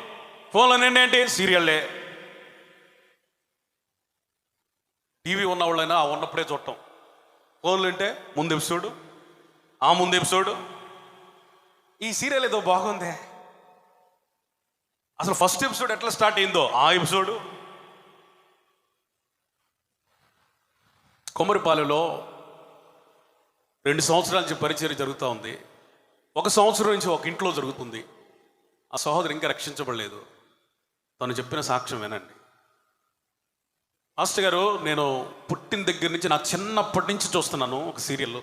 Speaker 1: ఫోన్లో ఏంటి? సీరియల్లే. టీవీ ఉన్నవాళ్ళైనా ఆ ఉన్నప్పుడే చూడటం. ఫోన్లు అంటే ముందు ఎపిసోడు, ఆ ముందు ఎపిసోడు. ఈ సీరియల్ ఏదో బాగుంది, అసలు ఫస్ట్ ఎపిసోడ్ ఎట్లా స్టార్ట్ అయిందో ఆ ఎపిసోడు. కొమ్మరిపాలెంలో 2 సంవత్సరాల నుంచి పరిచర్య జరుగుతూ ఉంది. 1 సంవత్సరం నుంచి ఒక ఇంట్లో జరుగుతుంది. ఆ సహోదరు ఇంకా రక్షించబడలేదు. తను చెప్పిన సాక్ష్యం వినండి. మాస్టర్ గారు, నేను పుట్టిన దగ్గర నుంచి, నా చిన్నప్పటి నుంచి చూస్తున్నాను ఒక సీరియల్.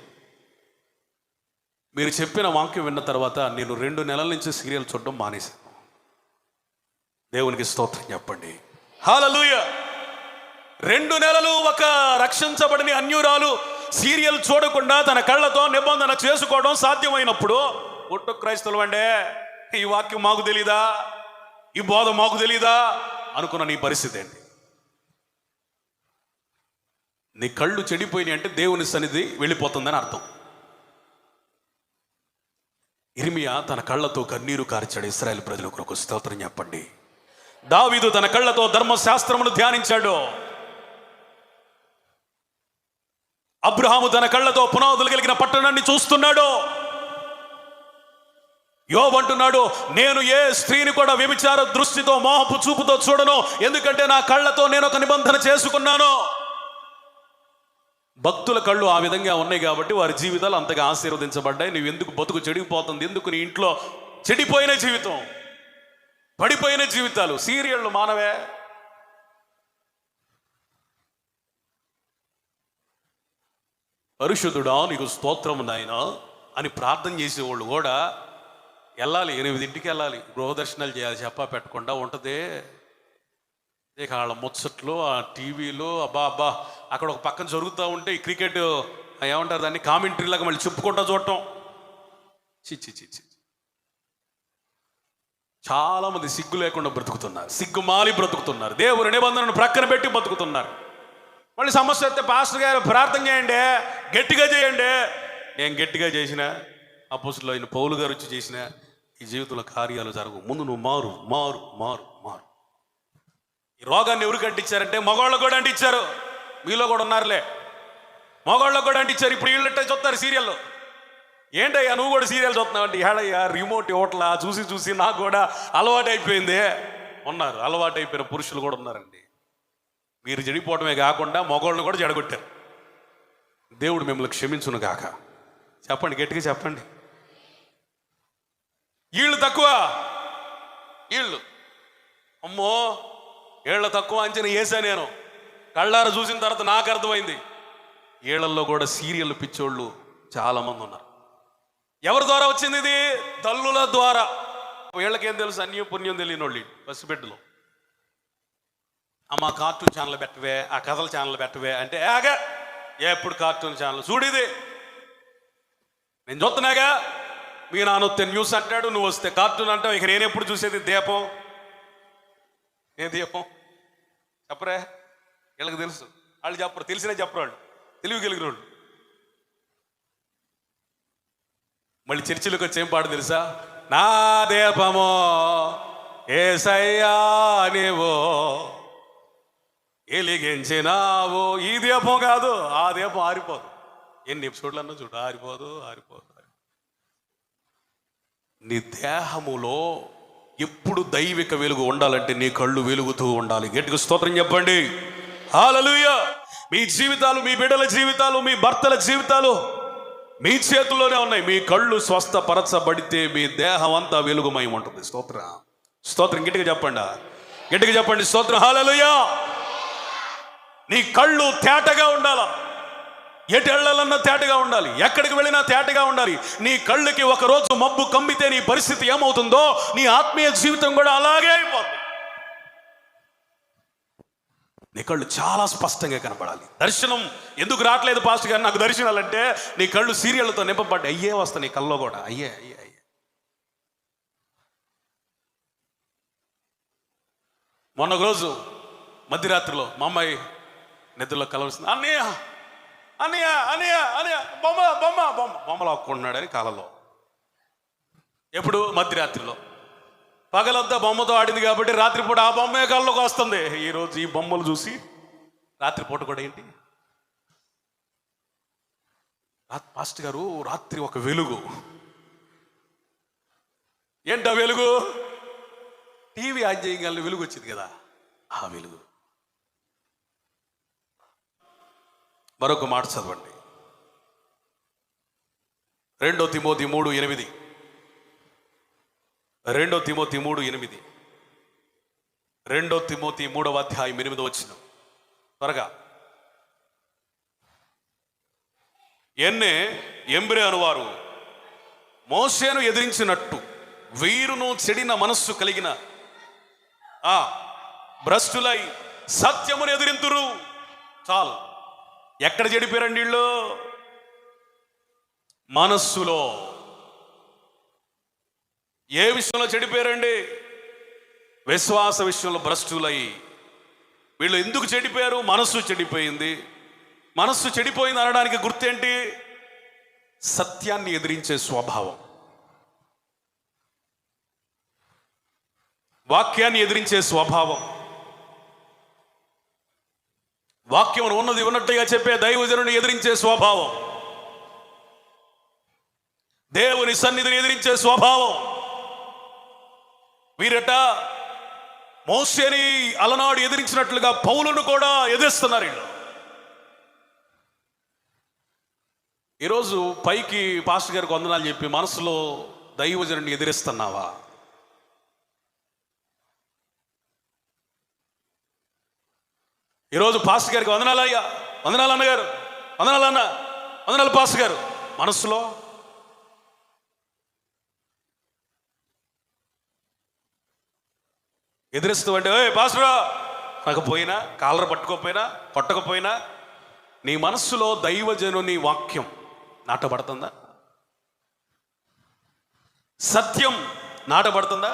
Speaker 1: మీరు చెప్పిన వాక్యం విన్న తర్వాత నేను 2 నెలల నుంచి సీరియల్ చూడడం మానేశాను. దేవునికి స్తోత్రం చెప్పండి. హల్లెలూయా. 2 నెలలు ఒక రక్షించబడిన అన్యురాలు సీరియల్ చూడకుండా తన కళ్ళతో నిబంధన చేసుకోవడం సాధ్యమైనప్పుడు, పుట్టు క్రైస్తవులు అంటే ఈ వాక్యం మాకు తెలీదా, ఈ బోధ మాకు తెలీదా అనుకున్న నీ పరిస్థితి ఏంటి? నీ కళ్ళు చెడిపోయినాయి అంటే దేవుని సన్నిధి వెళ్ళిపోతుందని అర్థం. ఇర్మియా తన కళ్ళతో కన్నీరు కార్చాడు ఇశ్రాయేలు ప్రజల కొరకు. స్తోత్రం చెప్పండి. దావీదు తన కళ్ళతో ధర్మశాస్త్రమును ధ్యానించాడు. అబ్రహాము తన కళ్ళతో పునాదులు కలిగిన పట్టణాన్ని చూస్తున్నాడు. యోబు అంటున్నాడు, నేను ఏ స్త్రీని కూడా వ్యభిచార దృష్టితో మోహపు చూపుతో చూడను, ఎందుకంటే నా కళ్ళతో నేను ఒక నిబంధన చేసుకున్నాను. భక్తుల కళ్ళు ఆ విధంగా ఉన్నాయి కాబట్టి వారి జీవితాలు అంతగా ఆశీర్వదించబడ్డాయి. నువ్వు ఎందుకు బతుకు చెడిపోతుంది? ఎందుకు నీ ఇంట్లో చెడిపోయిన జీవితం, పడిపోయిన జీవితాలు? సీరియళ్ళు మానవే. పరిశుద్ధుడా నీకు స్తోత్రము నాయనా అని ప్రార్థన చేసేవాళ్ళు కూడా వెళ్ళాలి, 8ంటికి వెళ్ళాలి, గృహదర్శనాలు చేయాలి. చెప్పా పెట్టకుండా ఉంటుంది. ఇక వాళ్ళ ముచ్చట్లు, ఆ టీవీలో అబ్బా అక్కడ ఒక పక్కన జరుగుతూ ఉంటే ఈ క్రికెట్ ఏమంటారు దాన్ని, కామెంటరీలాగా మళ్ళీ చెప్పుకుంటా చూడటం. చిచ్చి. చాలామంది సిగ్గు లేకుండా బ్రతుకుతున్నారు, సిగ్గుమాలి బ్రతుకుతున్నారు, దేవుని నిబంధనను ప్రక్కన పెట్టి బ్రతుకుతున్నారు. మళ్ళీ సమస్య వస్తే పాస్టర్ గారు ప్రార్థన చేయండి, గట్టిగా చేయండి. నేను గట్టిగా చేసిన, అపోస్తలుడు అయిన పౌలు గారు వచ్చి చేసిన ఈ జీవితంలో కార్యాలు జరగవు. ముందు నువ్వు మారు మారు మారు మారు. ఈ రోగాన్ని ఎవరికి అంటించారంటే మగవాళ్ళకు కూడా అంటించారు. మీలో కూడా ఉన్నారులే, మగవాళ్ళకు కూడా అంటించారు. ఇప్పుడు వీళ్ళంటే చూస్తారు సీరియల్లో. ఏంటయ్యా నువ్వు కూడా సీరియల్ చూస్తున్నావు అంటే, ఏడయ్యా రిమోట్ ఇవ్వట్లా, చూసి చూసి నాకు కూడా అలవాటు అయిపోయింది. ఉన్నారు, అలవాటు అయిపోయిన పురుషులు కూడా ఉన్నారండి. మీరు చెడిపోవటమే కాకుండా మగవాళ్ళని కూడా చెడగొట్టారు. దేవుడు మిమ్మల్ని క్షమించును గాక. చెప్పండి, గట్టిగా చెప్పండి. వీళ్ళు తక్కువ, వీళ్ళు అమ్మో వీళ్ళ తక్కువ అంచనా వేసా నేను. కళ్ళారా చూసిన తర్వాత నాకు అర్థమైంది, వీళ్ళల్లో కూడా సీరియల్ పిచ్చోళ్ళు చాలామంది ఉన్నారు. ఎవరి ద్వారా వచ్చింది ఇది? తల్లుల ద్వారా. వీళ్ళకేం తెలుసు? అన్యం పుణ్యం తెలియని వాళ్ళు పసిబిడ్డలు. అమ్మ కార్టూన్ ఛానల్ పెట్టవే, ఆ కథల ఛానల్ పెట్టవే అంటే ఆగా ఎప్పుడు కార్టూన్ ఛానల్ చూడేది. నేను చూస్తున్నాగా, మీ నాన్న వస్తే న్యూస్ అంటాడు, నువ్వు వస్తే కార్టూన్ అంటావు. ఇక నేను ఎప్పుడు చూసేది దీపం. ఏ దీపం చెప్పరే? వీళ్ళకి తెలుసు, వాళ్ళు చెప్పరు. తెలిసినా చెప్పరు, వాళ్ళు తెలివి కలిగిన వాళ్ళు. మళ్ళీ చర్చిలోకి వచ్చి ఏం పాడు తెలుసా? నా దీపమో యేసయ్యా నీవో ఎలిగించినావు. ఈ దీపం కాదు, ఆ దీపం ఆరిపోదు. ఎన్ని ఎపిసోడ్లు అన్నా చూడు, ఆరిపోదు. నీ దేహములో ఎప్పుడు దైవిక వెలుగు ఉండాలంటే నీ కళ్ళు వెలుగుతూ ఉండాలి. గట్టిగా స్తోత్రం చెప్పండి. హల్లెలూయా. మీ జీవితాలు, మీ బిడ్డల జీవితాలు, మీ భర్తల జీవితాలు, మీ చేతుల్లోనే ఉన్నాయి. మీ కళ్ళు స్వస్థపరచబడితే మీ దేహం అంతా వెలుగుమై ఉంటుంది. స్తోత్రం, స్తోత్రం. గట్టిగా చెప్పండి, గట్టిగా చెప్పండి స్తోత్రం. హల్లెలూయా. నీ కళ్ళు తేటగా ఉండాలా, ఎటు వెళ్ళాలన్నా తేటగా ఉండాలి, ఎక్కడికి వెళ్ళినా తేటగా ఉండాలి. నీ కళ్ళకి ఒకరోజు మబ్బు కమ్మితే నీ పరిస్థితి ఏమవుతుందో నీ ఆత్మీయ జీవితం కూడా అలాగే అయిపోతుంది. నీ కళ్ళు చాలా స్పష్టంగా కనపడాలి. దర్శనం ఎందుకు రావట్లేదు పాస్టర్ గారు నాకు దర్శనాలంటే, నీ కళ్ళు సీరియళ్లతో నింపబడ్డ అయ్యే వస్తాయి. నీ కళ్ళలో కూడా అయ్యే అయ్యే అయ్యే. మొన్న ఒక రోజు మధ్యరాత్రిలో మా అమ్మాయి నిద్రలో కలవస్తుంది. అన్నయ్య అన్నయ్య అన్నయ్య అన్నయ్య బొమ్మ బొమ్మ బొమ్మ బొమ్మలు ఆక్కుంటున్నాడని కాలంలో. ఎప్పుడు? మధ్యరాత్రిలో. పగలంతా బొమ్మతో ఆడింది కాబట్టి రాత్రిపూట ఆ బొమ్మే కళ్ళలోకి వస్తుంది. ఈరోజు ఈ బొమ్మలు చూసి రాత్రిపూట కూడా ఏంటి, పాస్టర్ గారు రాత్రి ఒక వెలుగు. ఏంటా వెలుగు? టీవీ ఆన్ చేయగల వెలుగు వచ్చింది కదా, ఆ వెలుగు. మరొక మాట చదవండి, 2 తిమోతి 3:8. 2 తిమోతి 3:8. 2 తిమోతి 3వ అధ్యాయం 8వ వచనం. త్వరగా. ఎన్నే ఎంబ్రే అనువారు మోషేను ఎదిరించినట్టు వీరును చెడిన మనస్సు కలిగిన భ్రష్టులై సత్యమును ఎదిరింతురు. చాలు. ఎక్కడ చెడిపోయారండి వీళ్ళు? మనస్సులో. ఏ విషయంలో చెడిపోయారండి? విశ్వాస విషయంలో భ్రష్టులై. వీళ్ళు ఎందుకు చెడిపోయారు? మనస్సు చెడిపోయింది. మనస్సు చెడిపోయింది అనడానికి గుర్తేంటి? సత్యాన్ని ఎదిరించే స్వభావం, వాక్యాన్ని ఎదిరించే స్వభావం, వాక్యం ఉన్నది ఉన్నట్టుగా చెప్పే దైవజనుని ఎదిరించే స్వభావం, దేవుని సన్నిధిని ఎదిరించే స్వభావం. వీరట మోషేని అలనాడు ఎదిరించినట్లుగా పౌలును కూడా ఎదిరిస్తున్నారు వీళ్ళు. ఈరోజు పైకి పాస్టర్ గారికి వందనాలు చెప్పి మనసులో దైవజనుని ఎదిరిస్తున్నావా? ఈరోజు పాస్టర్ గారికి వందనాలు అయ్యా, వందనాలు అన్నగారు, వందనాలు అన్న, వందనాలు పాస్టర్ గారు, మనసులో ఎదిరిస్తూ అంటే ఓయ్ పాస్టరా అనకపోయినా, కాలర పట్టుకోకపోయినా, కొట్టకపోయినా నీ మనస్సులో దైవజనుని వాక్యం నాటబడుతుందా? సత్యం నాటబడుతుందా?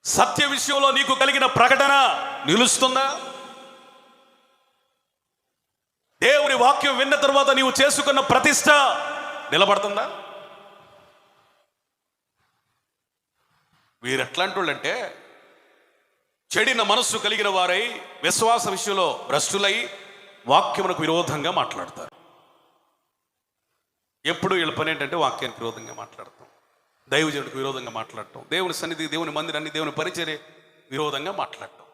Speaker 1: సత్య విషయంలో నీకు కలిగిన ప్రకటన నిలుస్తుందా? దేవుని వాక్యం విన్న తర్వాత నీవు చేసుకున్న ప్రతిష్ట నిలబడుతుందా? వీరు ఎట్లాంటి వాళ్ళంటే చెడిన మనస్సు కలిగిన వారై విశ్వాస విషయంలో భ్రష్టులై వాక్యమునకు విరోధంగా మాట్లాడతారు. ఎప్పుడు వీళ్ళ పని ఏంటంటే వాక్యానికి విరోధంగా మాట్లాడతాం, దైవజనుడికి విరోధంగా మాట్లాడటం, దేవుని సన్నిధి, దేవుని మందిరాన్ని, దేవుని పరిచర్య విరోధంగా మాట్లాడటం.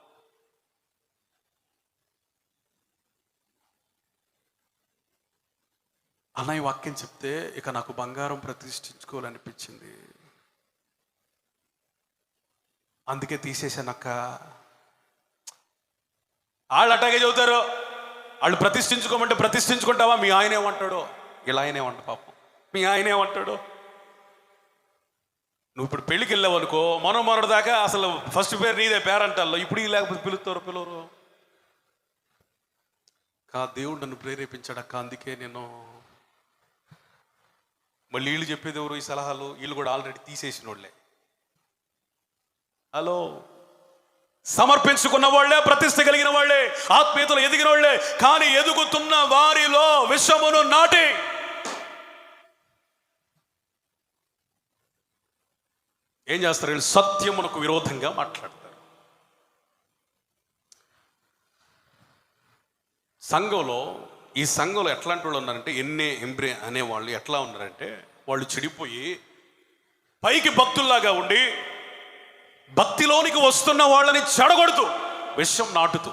Speaker 1: అన్నయ్య వాక్యం చెప్తే ఇక నాకు బంగారం ప్రతిష్ఠించుకోవాలనిపించింది, అందుకే తీసేశానక్క. వాళ్ళు అట్టాగే చదువుతారు. వాళ్ళు ప్రతిష్ఠించుకోమంటే ప్రతిష్ఠించుకుంటావా? మీ ఆయన ఏమంటాడో, ఇలా ఆయన ఏమంట పాపం, మీ ఆయన ఏమంటాడో. నువ్వు ఇప్పుడు పెళ్ళికి వెళ్ళావు అనుకో, మొన్నటి దాకా అసలు ఫస్ట్ పేరు నీదే పేరంటాల్లో, ఇప్పుడు లేకపోతే పిలువరు. దేవుడు నన్ను ప్రేరేపించాడక్క, అందుకే నేను. మళ్ళీ వీళ్ళు చెప్పేది ఎవరు ఈ సలహాలు? వీళ్ళు కూడా ఆల్రెడీ తీసేసిన వాళ్ళే. హలో, సమర్పించుకున్న వాళ్ళే, ప్రతిష్ఠ కలిగిన వాళ్ళే, ఆత్మీయతలు ఎదిగిన వాళ్ళే, కానీ ఎదుగుతున్న వారిలో విషమును నాటి ఏం చేస్తారు? వీళ్ళు సత్యమునకు విరోధంగా మాట్లాడతారు. ఈ సంఘంలో ఎట్లాంటి వాళ్ళు ఉన్నారంటే, ఎంబ్రే అనేవాళ్ళు ఎట్లా ఉన్నారంటే, వాళ్ళు చెడిపోయి పైకి భక్తుల్లాగా ఉండి భక్తిలోనికి వస్తున్న వాళ్ళని చెడగొడుతూ విషం నాటుతూ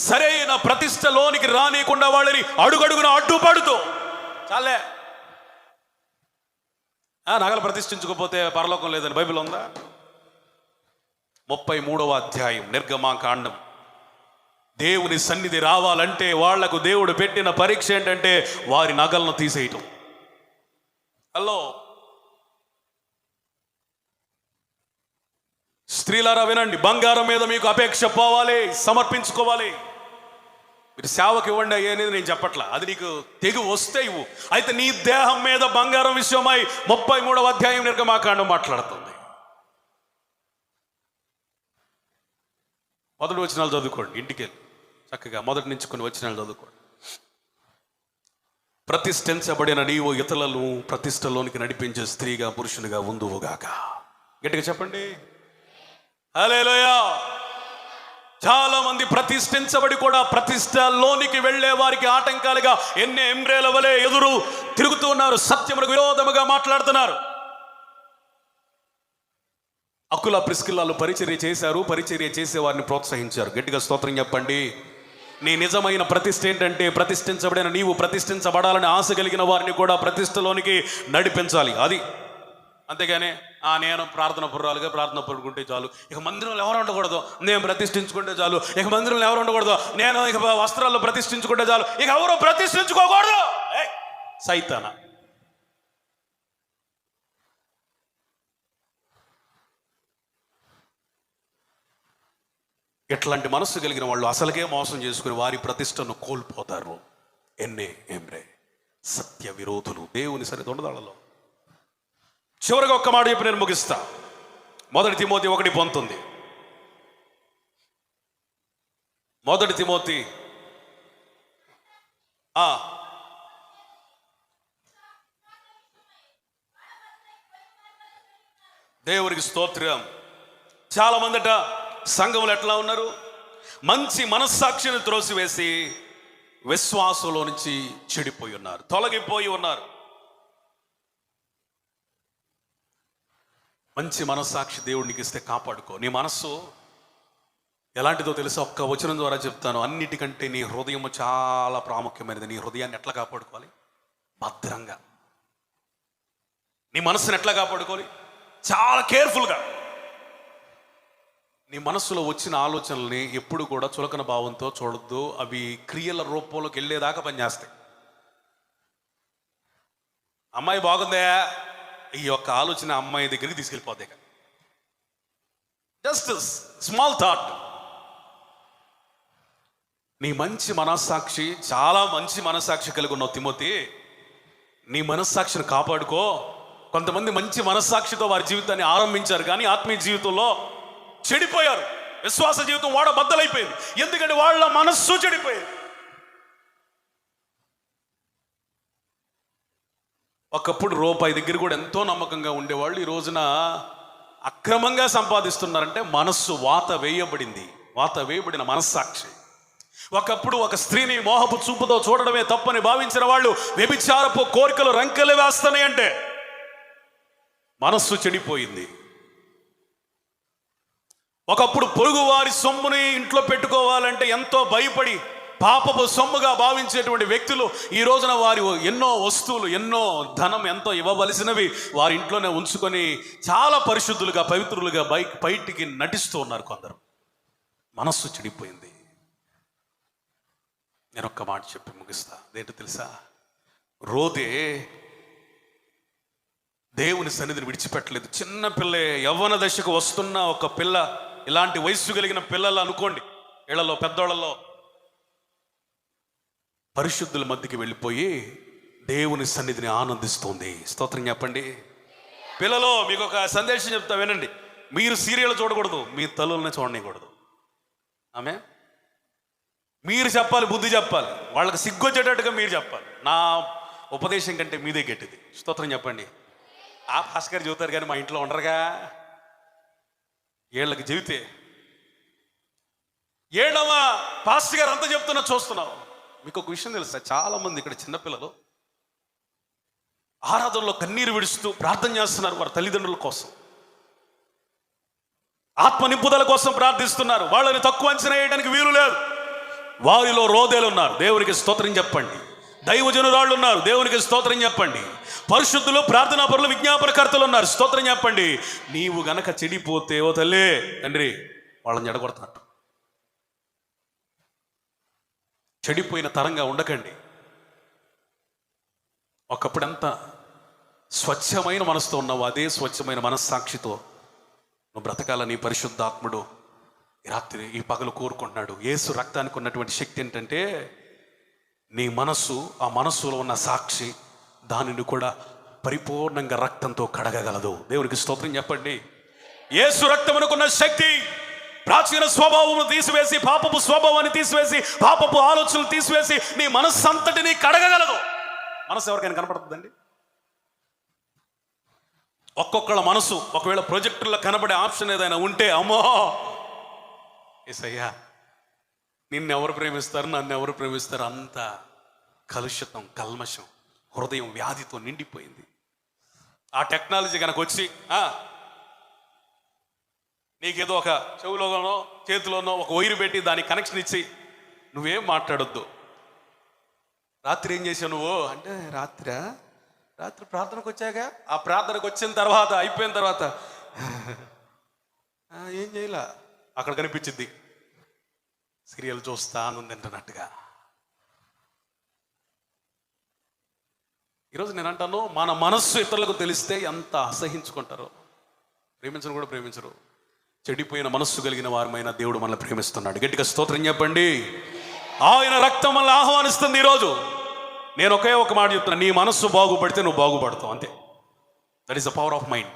Speaker 1: సరైన ప్రతిష్టలోనికి రానియకుండా వాళ్ళని అడుగడుగున అడ్డుపడుతూ చాలే నగలు ప్రతిష్ఠించుకోకపోతే పరలోకం లేదని బైబిల్ ఉందా? 33వ అధ్యాయం నిర్గమాకాండం. దేవుని సన్నిధి రావాలంటే వాళ్లకు దేవుడు పెట్టిన పరీక్ష ఏంటంటే వారి నగలను తీసేయటం. హలో స్త్రీలారా వినండి, బంగారం మీద మీకు అపేక్ష పోవాలి, సమర్పించుకోవాలి. మీరు సేవకు ఇవ్వండి అనేది నేను చెప్పట్లా, అది నీకు తెగి వస్తే ఇవ్వు. అయితే నీ దేహం మీద బంగారం విషయమై 33వ అధ్యాయం నిర్గమాకాండం మాట్లాడుతుంది. మొదటి వచనాలు చదువుకోండి, ఇంటికి వెళ్ళి చక్కగా మొదటి నుంచి కొన్ని వచనాలు చదువుకోండి. ప్రతిష్ఠించబడిన నీవు ఇతరులను ప్రతిష్టలోనికి నడిపించే స్త్రీగా పురుషునిగా ఉందువుగాక. గట్టిగా చెప్పండి హల్లెలూయా. చాలా మంది ప్రతిష్ఠించబడి కూడా ప్రతిష్టలోనికి వెళ్లే వారికి ఆటంకాలుగా ఎన్ని ఎంబ్రేల వలె ఎదురు తిరుగుతూ ఉన్నారు, సత్యములకు విరోధముగా మాట్లాడుతున్నారు. అకుల ప్రిస్కిల్లాలు పరిచర్య చేశారు, పరిచర్య చేసే వారిని ప్రోత్సహించారు. గట్టిగా స్తోత్రం చెప్పండి. నీ నిజమైన ప్రతిష్ఠ ఏంటంటే ప్రతిష్ఠించబడిన నీవు ప్రతిష్ఠించబడాలని ఆశ కలిగిన వారిని కూడా ప్రతిష్టలోనికి నడిపించాలి. అది అంతేగాని నేను ప్రార్థన పుర్రాలుగా ప్రార్థన పడుకుంటే చాలు, ఇక మందిరంలో ఎవరు ఉండకూడదు, నేను ప్రతిష్ఠించుకుంటే చాలు, ఇక మందిరంలో ఎవరు ఉండకూడదు, నేను ఇక వస్త్రాల్లో ప్రతిష్ఠించుకుంటే చాలు, ఇక ఎవరు ప్రతిష్ఠించుకోకూడదు. సైతానా. ఇట్లాంటి మనస్సు కలిగిన వాళ్ళు అసలుకే మోసం చేసుకుని వారి ప్రతిష్టను కోల్పోతారు. ఎంబ్రే సత్య విరోధులు దేవుని సన్నిధి ఉండదాళ్ళలో. చివరిగా ఒక్క మాట చెప్పి నేను ముగిస్తా. మొదటి తిమోతి 1:19. మొదటి తిమోతి దేవునికి స్తోత్రం. చాలా మందట సంఘములు ఎట్లా ఉన్నారు, మంచి మనస్సాక్షిని త్రోసివేసి విశ్వాసంలో నుంచి చెడిపోయి ఉన్నారు, తొలగిపోయి ఉన్నారు. మంచి మనస్సాక్షి దేవుడికి ఇస్తే కాపాడుకో. నీ మనస్సు ఎలాంటిదో తెలుసా? ఒక్క వచనం ద్వారా చెప్తాను. అన్నిటికంటే నీ హృదయము చాలా ప్రాముఖ్యమైనది. నీ హృదయాన్ని ఎట్లా కాపాడుకోవాలి? భద్రంగా. నీ మనస్సును ఎట్లా కాపాడుకోవాలి? చాలా కేర్ఫుల్గా. నీ మనస్సులో వచ్చిన ఆలోచనల్ని ఎప్పుడు కూడా చులకన భావంతో చూడొద్దు. అవి క్రియల రూపంలోకి వెళ్ళేదాకా పనిచేస్తాయి. అమ్మాయి బాగుందా, ఈ యొక్క ఆలోచన అమ్మాయి దగ్గరికి తీసుకెళ్ళిపోద్ది. Just small thought. నీ మంచి మనస్సాక్షి, చాలా మంచి మనస్సాక్షి కలిగి ఉన్నావు తిమోతి. నీ మనస్సాక్షిని కాపాడుకో. కొంతమంది మంచి మనస్సాక్షితో వారి జీవితాన్ని ఆరంభించారు, కానీ ఆత్మీయ జీవితంలో చెడిపోయారు. విశ్వాస జీవితం బద్దలైపోయింది. ఎందుకంటే వాళ్ళ మనస్సు చెడిపోయింది. ఒకప్పుడు రూపాయి దగ్గర కూడా ఎంతో నమ్మకంగా ఉండేవాళ్ళు ఈ రోజున అక్రమంగా సంపాదిస్తున్నారంటే మనస్సు వాత వేయబడిన మనస్సాక్షి. ఒకప్పుడు ఒక స్త్రీని మోహపు చూపుతో చూడడమే తప్పని భావించిన వాళ్ళు వ్యభిచారపు కోరికలు రంకెలు వేస్తున్నాయంటే మనస్సు చెడిపోయింది. ఒకప్పుడు పొరుగు వారి సొమ్ముని ఇంట్లో పెట్టుకోవాలంటే ఎంతో భయపడి పాపపు సొమ్ముగా భావించేటువంటి వ్యక్తులు ఈ రోజున వారి ఎన్నో వస్తువులు, ఎన్నో ధనం ఎంతో ఇవ్వవలసినవి వారి ఇంట్లోనే ఉంచుకొని చాలా పరిశుద్ధులుగా, పవిత్రులుగా బయటికి నటిస్తూ ఉన్నారు కొందరు. మనస్సు చెడిపోయింది. నేను ఒక్క మాట చెప్పి ముగిస్తా. అదేంటో తెలుసా? రోదే దేవుని సన్నిధిని విడిచిపెట్టలేదు. చిన్న పిల్ల, యవ్వన దశకు వస్తున్న ఒక పిల్ల, ఇలాంటి వయస్సు కలిగిన పిల్లలు అనుకోండి, ఇళ్లలో పెద్దోళ్లలో పరిశుద్ధుల మధ్యకి వెళ్ళిపోయి దేవుని సన్నిధిని ఆనందిస్తుంది. స్తోత్రం చెప్పండి. పిల్లలు, మీకు ఒక సందేశం చెప్తా వినండి. మీరు సీరియల్ చూడకూడదు, మీ తల్లుల్ని చూడకూడదు. ఆమె మీరు చెప్పాలి, బుద్ధి చెప్పాలి, వాళ్ళకి సిగ్గొచ్చేటట్టుగా మీరు చెప్పాలి. నా ఉపదేశం కంటే మీదే గట్టిది. స్తోత్రం చెప్పండి. ఆ భాస్కర్ చెబుతారు కానీ మా ఇంట్లో ఉండరుగా. ఏళ్ళకి చెబితే ఏడవా పాస్టర్ గారు అంతా చెప్తున్నా చూస్తున్నావు. మీకు ఒక విషయం తెలుసా? చాలా మంది ఇక్కడ చిన్నపిల్లలు ఆరాధనలో కన్నీరు విడుస్తూ ప్రార్థన చేస్తున్నారు వారి తల్లిదండ్రుల కోసం, ఆత్మ నింపుదల కోసం ప్రార్థిస్తున్నారు. వాళ్ళని తక్కువ అంచనా వేయడానికి వీలు లేదు. వారిలో రోదేలు ఉన్నారు, దేవునికి స్తోత్రం చెప్పండి. దైవజనురాళ్ళు ఉన్నారు, దేవునికి స్తోత్రం చెప్పండి. పరిశుద్ధులు, ప్రార్థనాపరులు, విజ్ఞాపనకర్తలు ఉన్నారు, స్తోత్రం చెప్పండి. నీవు గనక చెడిపోతే ఓ తల్లే తండ్రి వాళ్ళని ఎడగొడుతున్నట్టు. చెడిపోయిన తరంగా ఉండకండి. ఒకప్పుడంతా స్వచ్ఛమైన మనసుతో ఉన్నావు, అదే స్వచ్ఛమైన మనస్సాక్షితో నువ్వు బ్రతకాలని పరిశుద్ధాత్ముడు ఈ రాత్రి ఈ పగలు కోరుకుంటున్నాడు. యేసు రక్తానికి ఉన్నటువంటి శక్తి ఏంటంటే నీ మనస్సు, ఆ మనస్సులో ఉన్న సాక్షి దానిని కూడా పరిపూర్ణంగా రక్తంతో కడగగలదు. దేవునికి స్తోత్రం చెప్పండి. యేసు రక్తమునకున్న శక్తి ప్రాచీన స్వభావము తీసివేసి, పాపపు స్వభావాన్ని తీసివేసి, పాపపు ఆలోచనలు తీసివేసి నీ మనస్సు అంతటిని కడగగలదు. మనసు ఎవరికైనా కనపడుతుందండి? ఒక్కొక్కళ్ళ మనసు ఒకవేళ ప్రొజెక్టర్లో కనబడే ఆప్షన్ ఏదైనా ఉంటే, అమ్మో యేసయ్యా నిన్నెవరు ప్రేమిస్తారు, నన్ను ఎవరు ప్రేమిస్తారు, అంత కలుషితం, కల్మషం, హృదయం వ్యాధితో నిండిపోయింది. ఆ టెక్నాలజీ కనుక వచ్చి నీకేదో ఒక చెవులోనో చేతిలోనో ఒక వైరు పెట్టి దానికి కనెక్షన్ ఇచ్చి నువ్వేం మాట్లాడొద్దు, రాత్రి ఏం చేసావు నువ్వు అంటే, రాత్రి ప్రార్థనకు వచ్చాక, ఆ ప్రార్థనకు వచ్చిన తర్వాత అయిపోయిన తర్వాత ఏం చేయాల అక్కడ కనిపించింది సీరియల్ చూస్తా ఆనందింటున్నట్టుగా. ఈరోజు నేను అంటాను, మన మనస్సు ఇతరులకు తెలిస్తే ఎంత అసహించుకుంటారో. ప్రేమించరు కూడా ప్రేమించరు. చెడిపోయిన మనస్సు కలిగిన వారమైన దేవుడు మనల్ని ప్రేమిస్తున్నాడు. గట్టిగా స్తోత్రం చెప్పండి. ఆయన రక్తం మనల్ని ఆహ్వానిస్తుంది. ఈరోజు నేను ఒకే ఒక మాట చెప్తున్నా, నీ మనస్సు బాగుపడితే నువ్వు బాగుపడతావు, అంతే. That is the power of mind.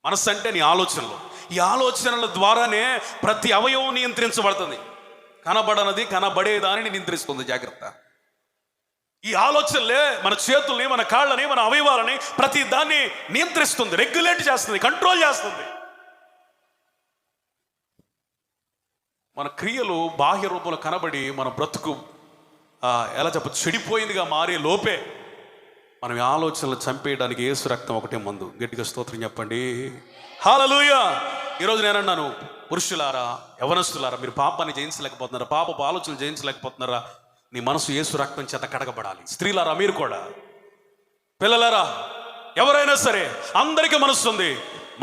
Speaker 1: మనస్సు అంటే నీ ఆలోచనలు. ఈ ఆలోచనల ద్వారానే ప్రతి అవయవం నియంత్రించబడుతుంది. కనబడనది కనబడేదానిని నియంత్రిస్తుంది. జాగ్రత్త. ఈ ఆలోచనలే మన చేతుల్ని, మన కాళ్ళని, మన అవయవాలని ప్రతి దాన్ని నియంత్రిస్తుంది, రెగ్యులేట్ చేస్తుంది, కంట్రోల్ చేస్తుంది. మన క్రియలు బాహ్య రూపంలో కనబడి మన బ్రతుకు ఎలా చెప్పచ్చు, చెడిపోయిందిగా మారే లోపే మనం ఆలోచనలు చంపేయడానికి యేసు రక్తం ఒకటే మందు. గట్టిగా స్తోత్రం చెప్పండి. హల్లెలూయా. ఈరోజు నేనన్నాను, పురుషులారా, యవనస్తులారా, మీరు పాపాన్ని జయించలేకపోతున్నారా, పాపపు ఆలోచనలు జయించలేకపోతున్నారా? నీ మనసు యేసు రక్తం చేత కడగబడాలి. స్త్రీలారా మీరు కూడా, పిల్లలారా ఎవరైనా సరే, అందరికీ మనసు ఉంది.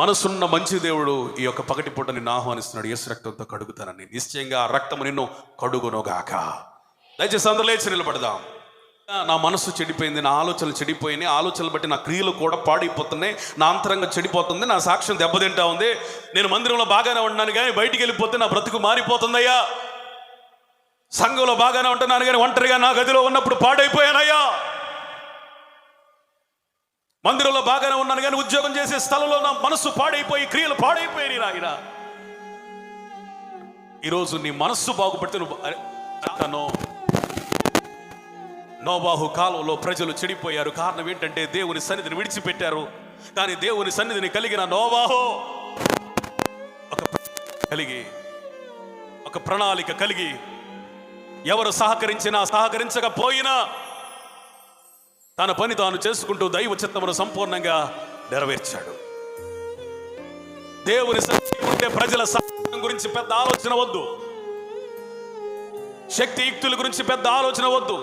Speaker 1: మనసున్న మంచి దేవుడు ఈ యొక్క పగటి పూట నిన్ను ఆహ్వానిస్తున్నాడు. యేసు రక్తంతో కడుగుతానని. నిశ్చయంగా ఆ రక్తము నిన్ను కడుగునుగాక. దయచేసి అందరూ లేచి నిలబడదాం. నా మనసు చెడిపోయింది, నా ఆలోచనలు చెడిపోయినాయి, ఆలోచనలు బట్టి నా క్రియలు కూడా పాడైపోతున్నాయి, నా అంతరంగం చెడిపోతుంది, నా సాక్ష్యం దెబ్బతింటా ఉంది, నేను మందిరంలో బాగానే ఉన్నాను కానీ బయటికి వెళ్ళిపోతే నా బ్రతుకు మారిపోతుందయ్యా, సంఘంలో బాగానే ఉంటున్నాను కానీ ఒంటరిగా నా గదిలో ఉన్నప్పుడు పాడైపోయానయ్యా, మందిరంలో బాగానే ఉన్నాను కానీ ఉద్యోగం చేసే స్థలంలో నా మనసు పాడైపోయి క్రియలు పాడైపోయాయి నాయన. ఈరోజు నీ మనస్సు బాగుపడితే నువ్వు నోబాహు కాలంలో ప్రజలు చెడిపోయారు. కారణం ఏంటంటే దేవుని సన్నిధిని విడిచిపెట్టారు. కానీ దేవుని సన్నిధిని కలిగిన నోబాహు ఒక ప్రణాళిక కలిగి ఎవరు సహకరించినా సహకరించకపోయినా తన పని తాను చేసుకుంటూ దైవ చిత్తమును సంపూర్ణంగా నెరవేర్చాడు. దేవుని సన్నిధి ఉంటే ప్రజల సహాయం గురించి పెద్ద ఆలోచన వద్దు, శక్తి యుక్తుల గురించి పెద్ద ఆలోచన వద్దు,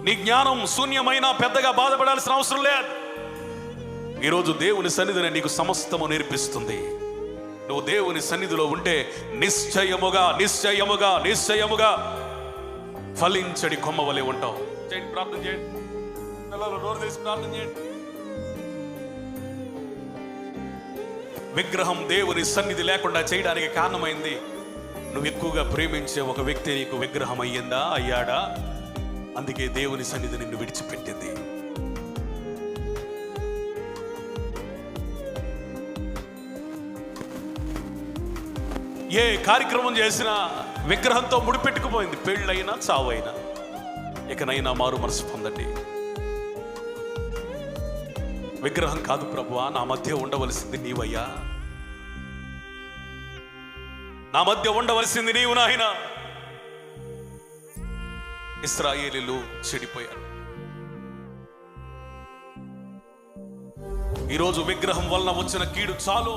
Speaker 1: నీ జ్ఞానం శూన్యమైన పెద్దగా బాధపడాల్సిన అవసరం లేదు. ఈరోజు దేవుని సన్నిధిని నీకు సమస్తము నేర్పిస్తుంది. నువ్వు దేవుని సన్నిధిలో ఉంటే నిశ్చయముగా నిశ్చయముగా నిశ్చయముగా ఫలించడి కొమ్మ వలె ఉంటావు. చేయండి, ప్రార్థన చేయండి, నోరు తీసి ప్రార్థన చేయండి. విగ్రహం దేవుని సన్నిధి లేకుండా చేయడానికి కారణమైంది నువ్వు ఎక్కువగా ప్రేమించే ఒక వ్యక్తి నీకు విగ్రహం అయ్యాడా? అందుకే దేవుని సన్నిధి నిన్ను విడిచిపెట్టింది. ఏ కార్యక్రమం చేసినా విగ్రహంతో ముడిపెట్టుకుపోయింది. పెళ్ళైనా చావైనా ఇకనైనా మారు మనసు పొందండి. విగ్రహం కాదు ప్రభువా, నా మధ్య ఉండవలసింది నీవయ్యా, నా మధ్య ఉండవలసింది నీవు నాయన. ఇశ్రాయేలీయులు చెడిపోయారు. ఈరోజు విగ్రహం వలన వచ్చిన కీడు చాలు.